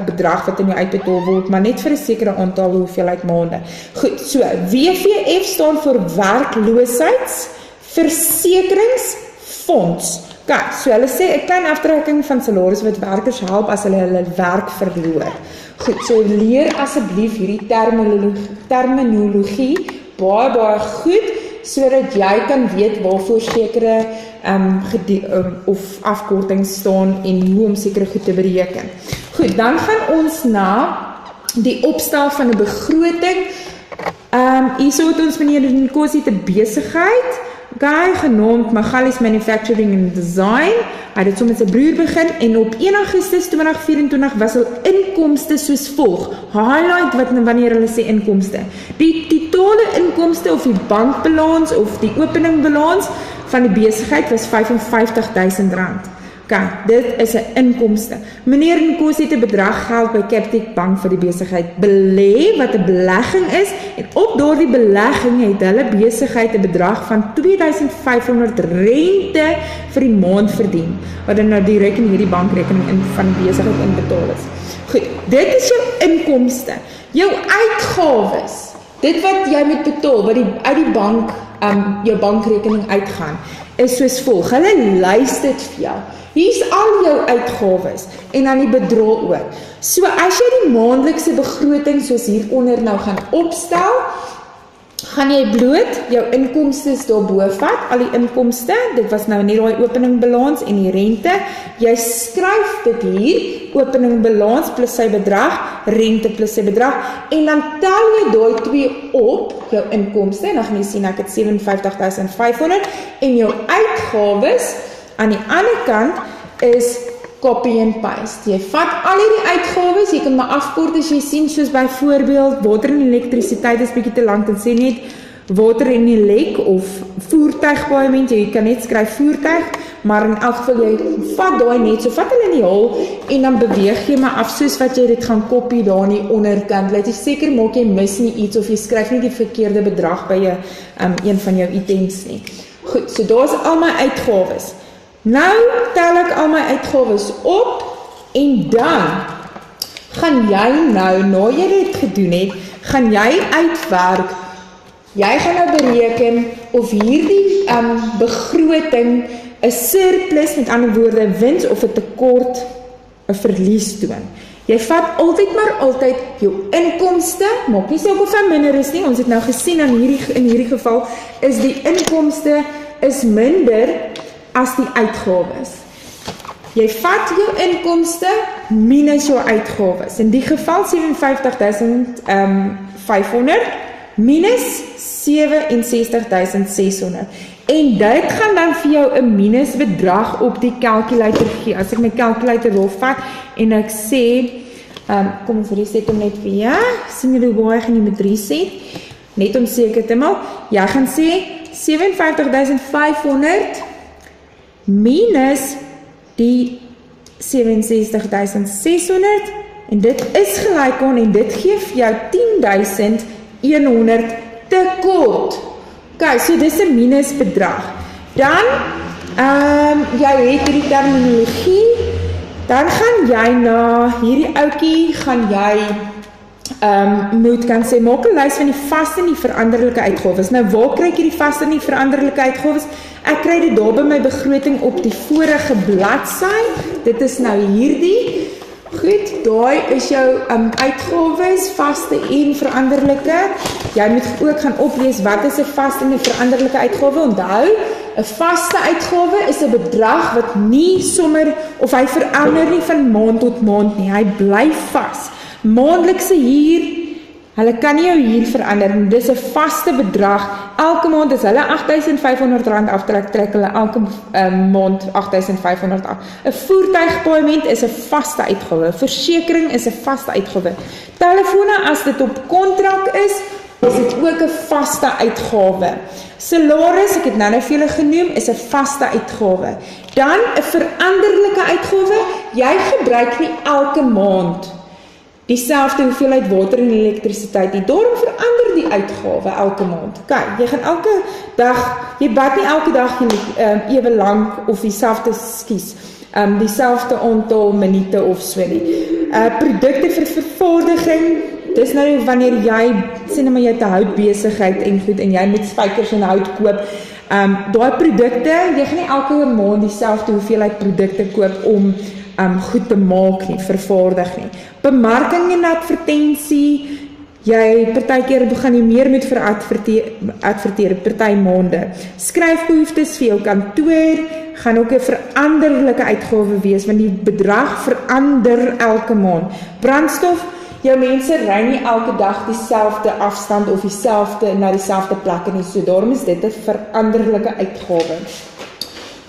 bedrag wat in jou uitbetaal word, maar net vir 'n sekere aantal hoeveelheid maande. Goed, so WVF staan vir werkloosheidsversekeringsfonds. Kijk, so hulle sê 'n klein aftrekking van salaris wat werkers help as hulle werk verloor. Goed, so leer asseblief hierdie terminologie baie goed, sodat jy kan weet waarvoor sekere of afkortings staan en hoe om sekere goed te bereken. Goed, dan gaan ons na die opstel van 'n begroting. Hierso het ons meneer Nkosi te besigheid, genaamd Magalies Manufacturing and Design. Hy het sommer met sy broer begin en op 1 Augustus 2024 was al inkomste soos volg. Highlight wanneer hulle sê inkomste. Die totale inkomste of die bankbalans of die openingbalans van die besigheid was R55.000. Kijk, dit is 'n inkomste. Meneer Nkosi het 'n bedrag geld by Capitec Bank vir die besigheid belê, wat 'n belegging is, en op daardie belegging het hulle besigheid 'n bedrag van R2.500 rente vir die maand verdien, wat dan nou direk in hierdie bankrekening van die besigheid inbetaal is. Goed, dit is jou inkomste. Jou uitgawes, dit wat jy moet betaal, wat uit die bank, jou bankrekening uitgaan, is soos volg. Hulle lys dit vir jou. Hier is al jou uitgawes en dan die bedrag ook. So as jy die maandelikse begroting soos hieronder nou gaan opstel, gaan jy bloot jou inkomste daarbo vat, al die inkomste, dit was nou net die openingbalans en die rente, jy skryf dit hier, openingbalans plus sy bedrag, rente plus sy bedrag, en dan tel jy daai twee op, jou inkomste, en dan gaan jy sien ek het 57.500, en jou uitgawes, aan die ander kant, is copy and paste. Jy vat al hierdie uitgawes, jy kan maar afkort as jy sien, soos byvoorbeeld water en elektrisiteit is bietjie te lank, en sê net water en elek of voertuigpaaiement, jy kan net skryf voertuig, maar in elk geval jy vat daai net, so vat hulle in die hol, en dan beweeg jy maar af, soos wat jy dit gaan kopie daar aan die onderkant, laat jy seker maak jy mis nie iets, of jy skryf nie die verkeerde bedrag by een van jou items nie. Goed, so daar is al my uitgawes. Nou tel ek al my uitgawes op, en dan gaan jy nou, na jy dit gedoen het, gaan jy uitwerk, jy gaan nou bereken of hierdie begroting 'n surplus, met ander woorde wins of 'n tekort, 'n verlies toon. Jy vat altyd jou inkomste, maak nie saak of hy minder is nie, ons het nou gesien in hierdie geval, is die inkomste is minder as die uitgawes. Jy vat jou inkomste minus jou uitgawes. In die geval 57.500 minus 67.600. En dit gaan dan vir jou 'n minusbedrag op die calculator gee. As ek my calculator wil vat en ek sê, kom ons reset hom net vir jou. Sien jy hoe baie gaan jy met reset? Net om seker te maak. Jy gaan sê 57.500 minus die 67.600 en dit is gelyk aan en dit gee vir jou 10.100 tekort. Okay, so dis 'n minusbedrag. Dan jy het hierdie terminologie, dan gaan jy na hierdie ouetjie gaan jy moet kan sê, maak 'n lys van die vaste en die veranderlike uitgawes. Nou, waar kry ek hierdie vaste en die veranderlike uitgawes? Ek kry dit daar by my begroting op die vorige bladsy. Dit is nou hierdie. Goed, daai is jou uitgawes, vaste en veranderlike. Jy moet ook gaan oplees wat is 'n vaste en 'n veranderlike uitgawe. Onthou, 'n vaste uitgawe is 'n bedrag wat nie sommer of hy verander nie van maand tot maand nie. Hy bly vas. Maandelikse huur, hulle kan nie jou huur verander nie. Dis 'n vaste bedrag. Elke maand is hulle R8.500 aftrek, trek hulle elke maand R8.500 af. 'n voertuigpaaiement is 'n vaste uitgawe. Versekering is 'n vaste uitgawe. Telefone, as dit op kontrak is dit ook 'n vaste uitgawe. Salaris, ek het nou vir julle genoem, is 'n vaste uitgawe. Dan 'n veranderlike uitgawe. Jy gebruik nie elke maand dieselfde hoeveelheid water en elektrisiteit nie. Daarom verander die uitgawe elke maand. Kyk, jy gaan elke dag, jy bad nie elke dag ewe lank of dieselfde aantal minute of so nie. Produkte vir vervaardiging, dis nou wanneer jy, sê nou maar jy het 'n houtbesigheid en goed, en jy moet spykers en hout koop. Daai produkte, jy gaan nie elke maand dieselfde hoeveelheid produkte koop om goed te maak nie, vervaardig nie. Bemarking en advertensie, jy partykeer begin jy meer moet vir adverteer, party maande. Skryfbehoeftes vir jou kantoor, gaan ook 'n veranderlike uitgawe wees, want die bedrag verander elke maand. Brandstof, jou mense ry nie elke dag dieselfde afstand of na dieselfde plekke nie, so daarom is dit 'n veranderlike uitgawe.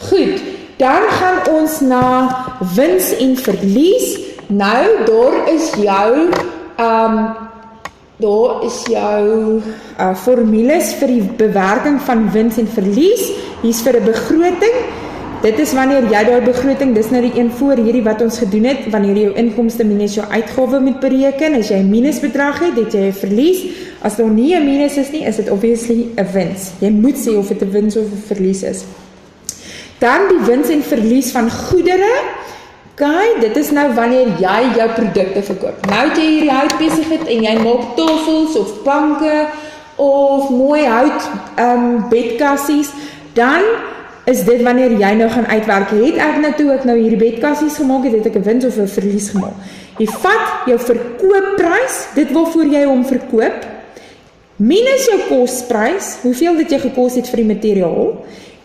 Goed, dan gaan ons na wins en verlies. Nou, daar is jou formules vir die bewerking van wins en verlies. Hier's vir 'n begroting. Dit is wanneer jy daai begroting, dis nou die een voor hierdie wat ons gedoen het, wanneer jy jou inkomste minus jou uitgawe moet bereken. As jy 'n minusbedrag het jy 'n verlies. As daar nie 'n minus is nie, is dit obviously 'n wins. Jy moet sê of dit 'n wins of 'n verlies is. Dan die wins en verlies van goedere. Kyk, dit is nou wanneer jy jou produkte verkoop. Nou het jy hierdie houtbesigheid en jy maak tafels of banke of mooi hout bedkassies, dan is dit wanneer jy nou gaan uitwerk. Het ek nou toe ek nou hierdie bedkassies gemaak het ek 'n wins of 'n verlies gemaak. Jy vat jou verkoopprys, dit waarvoor jy hom verkoop, minus jou kosprys, hoeveel dit jy gekos het vir die materiaal,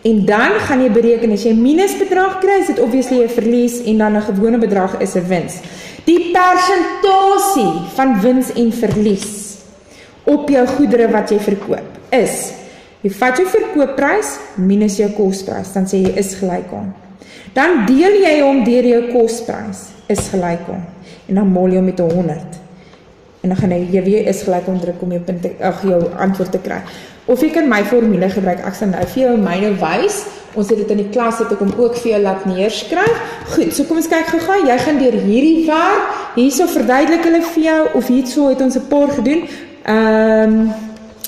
en dan gaan jy bereken, as jy minus bedrag kry, is dit obviously 'n verlies, en dan 'n gewone bedrag is 'n wins. Die persentasie van wins en verlies op jou goedere wat jy verkoop, is, jy vat jou verkoopprys, minus jou kosprys, dan sê jy is gelyk aan. Dan deel jy hom deur jou kosprys, is gelyk aan, en dan maal jy hom met 100. En dan gaan jy weer is gelyk aan druk om jou antwoord te kry. Of jy kan my formule gebruik, ek sal nou vir jou myne wys, ons het dit in die klas, het ek hom ook vir jou laat neerskryf. Goed, so kom ons kyk gou-gou, jy gaan deur hierdie werk, hierso verduidelik hulle vir jou, of hierso het ons 'n paar gedoen,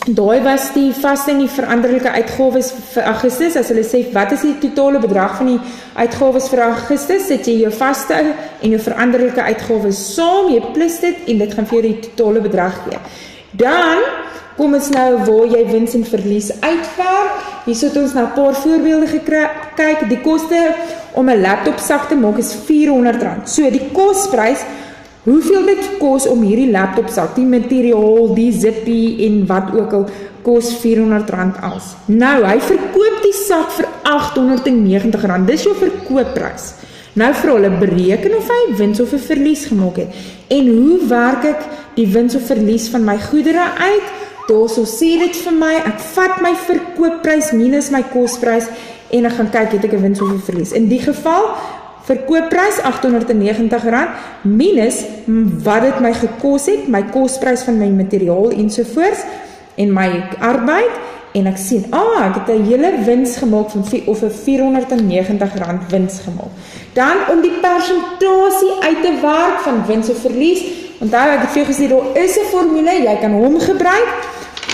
daai was die vaste en die veranderlike uitgawes vir Augustus, as hulle sê, wat is die totale bedrag van die uitgawes vir Augustus, sit jy jou vaste en jou veranderlike uitgawes saam, jy plus dit, en dit gaan vir jou die totale bedrag gee. Dan, kom ons nou waar jy wins en verlies uitwerk, hier het ons nou 'n paar voorbeelde kyk, die koste om 'n laptop sak te maak is R400, so die kosprys, hoeveel dit kos om hierdie laptopsak, die materiaal, die zippie en wat ook al, kos R400 als. Nou, hy verkoop die sak vir R890, dis jou verkoopprys. Nou vir hulle bereken of hy wins of 'n verlies gemaak het. En hoe werk ek die wins of verlies van my goedere uit? Daarso sê dit vir my, ek vat my verkoopprys minus my kosprys en ek gaan kyk, het ek 'n wins of 'n verlies. In die geval, verkoopprys R890 minus wat dit my gekos het, my kosprys van my materiaal ensovoorts en my arbeid, en ek sien, ek het 'n hele wins gemaak van of 'n R490 wins gemaak. Dan om die persentasie uit te werk van wins of verlies, onthou ek het vir jou gesê, daar is 'n formule, jy kan hom gebruik,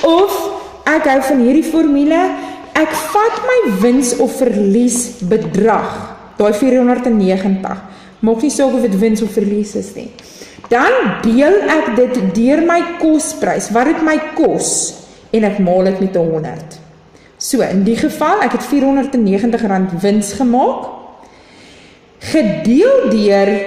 of ek hou van hierdie formule, ek vat my wins of verlies bedrag, daai 490, maak nie saak of dit wins of verlies is nie. Dan deel ek dit deur my kosprys, wat dit my kos, en ek maal dit met 100. So, in die geval, ek het R490 wins gemaak, gedeel deur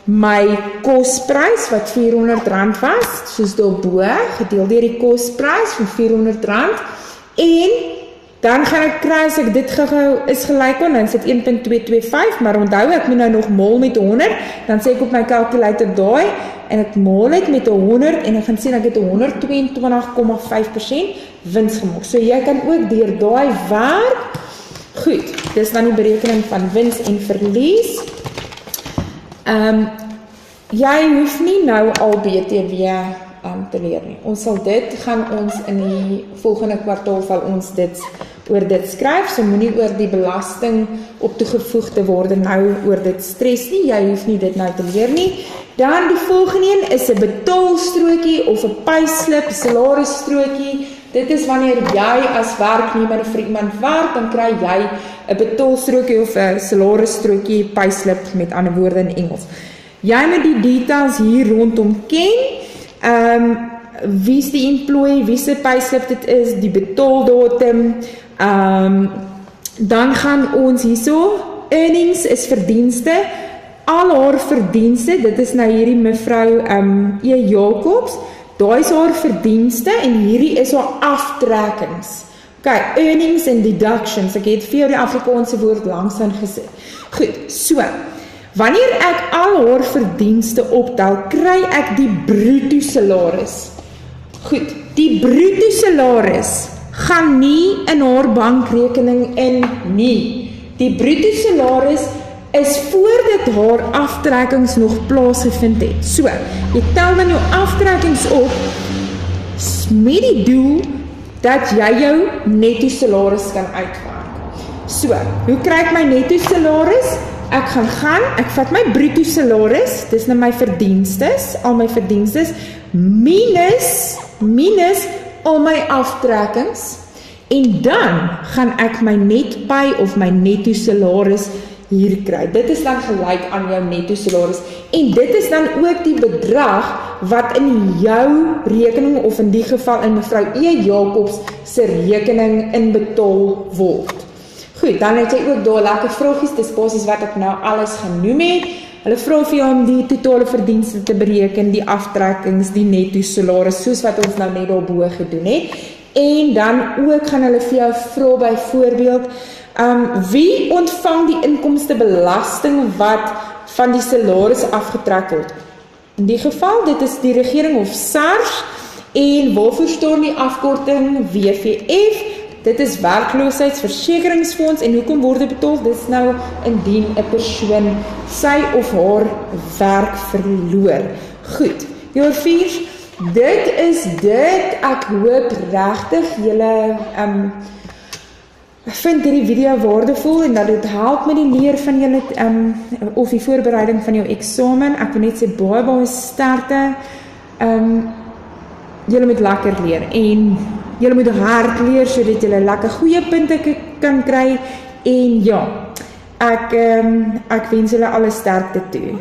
my kosprys, wat R400 was, soos daarbo, gedeel deur die kosprys van R400, en dan gaan ek kry, as ek dit gehou is gelyk aan, dan sit 1.225, maar onthou, ek moet nou nog maal met 100, dan sê ek op my calculator daai, en ek maal het met 100, en ek gaan sien, ek het 122,5% wins gemaak. So jy kan ook deur daai werk, goed, dis dan die berekening van wins en verlies. Jy hoef nie nou al BTW te leer nie. Ons sal dit, gaan ons in die volgende kwartaal sal ons oor dit skryf, so moenie oor die belasting op toegevoegde worde nou oor dit stres nie, jy hoef nie dit nou te leer nie. Dan die volgende een is 'n betaalstrokie of 'n payslip, salarisstrokie. Dit is wanneer jy as werknemer vir iemand werk, dan kry jy 'n betaalstrokie of 'n salarisstrokie, payslip met ander woorde in Engels. Jy moet die details hier rondom ken, wie is die employee, wie se payslip dit is, die betaaldatum, dan gaan ons hierso, earnings is verdienste, al haar verdienste, dit is nou hierdie mevrou E. Jacobs, daai is haar verdienste en hierdie is haar aftrekkings. Okay, earnings and deductions, ek het vir jou die Afrikaanse woord langsaan gesit. Goed, so, wanneer ek al haar verdienste optel, kry ek die bruto salaris. Goed, die bruto salaris gaan nie in haar bankrekening in nie. Die bruto salaris is voordat haar aftrekkings nog plaasgevind het. So, jy tel dan jou aftrekkings op met die doel dat jy jou netto salaris kan uitwerk. So, hoe kry ek my netto salaris? Ek ek vat my bruto salaris, dis nou my verdienstes, al my verdienstes, minus al my aftrekkings, en dan gaan ek my netpay of my netto salaris hier kry. Dit is dan gelyk aan jou netto salaris, en dit is dan ook die bedrag wat in jou rekening, of in die geval in mevrou E. Jacobs se rekening inbetaal word. Goed, dan het jy ook daar lekker vragies, dis basies wat ek nou alles genoem het. Hulle vra vir jou om die totale verdienste te bereken, die aftrekkings, die netto salaris, soos wat ons nou net daarbo gedoen het. En dan ook gaan hulle vir jou vra byvoorbeeld, wie ontvang die inkomstebelasting wat van die salaris afgetrek word? In die geval, dit is die regering of SARS, en waarvoor staan die afkorting WVF? Dit is werkloosheidsversekeringsfonds, en hoekom word dit betaal? Dit is nou indien 'n persoon sy of haar werk verloor. Goed, jaar 4, dit is dit. Ek hoop regtig julle vind hierdie video waardevol en dat dit help met die leer van julle of die voorbereiding van jou eksamen. Ek wil net sê baie sterkte. Julle moet lekker leer en julle moet hard leer sodat julle lekker goeie punte kan kry en ja, ek wens julle alle sterkte toe.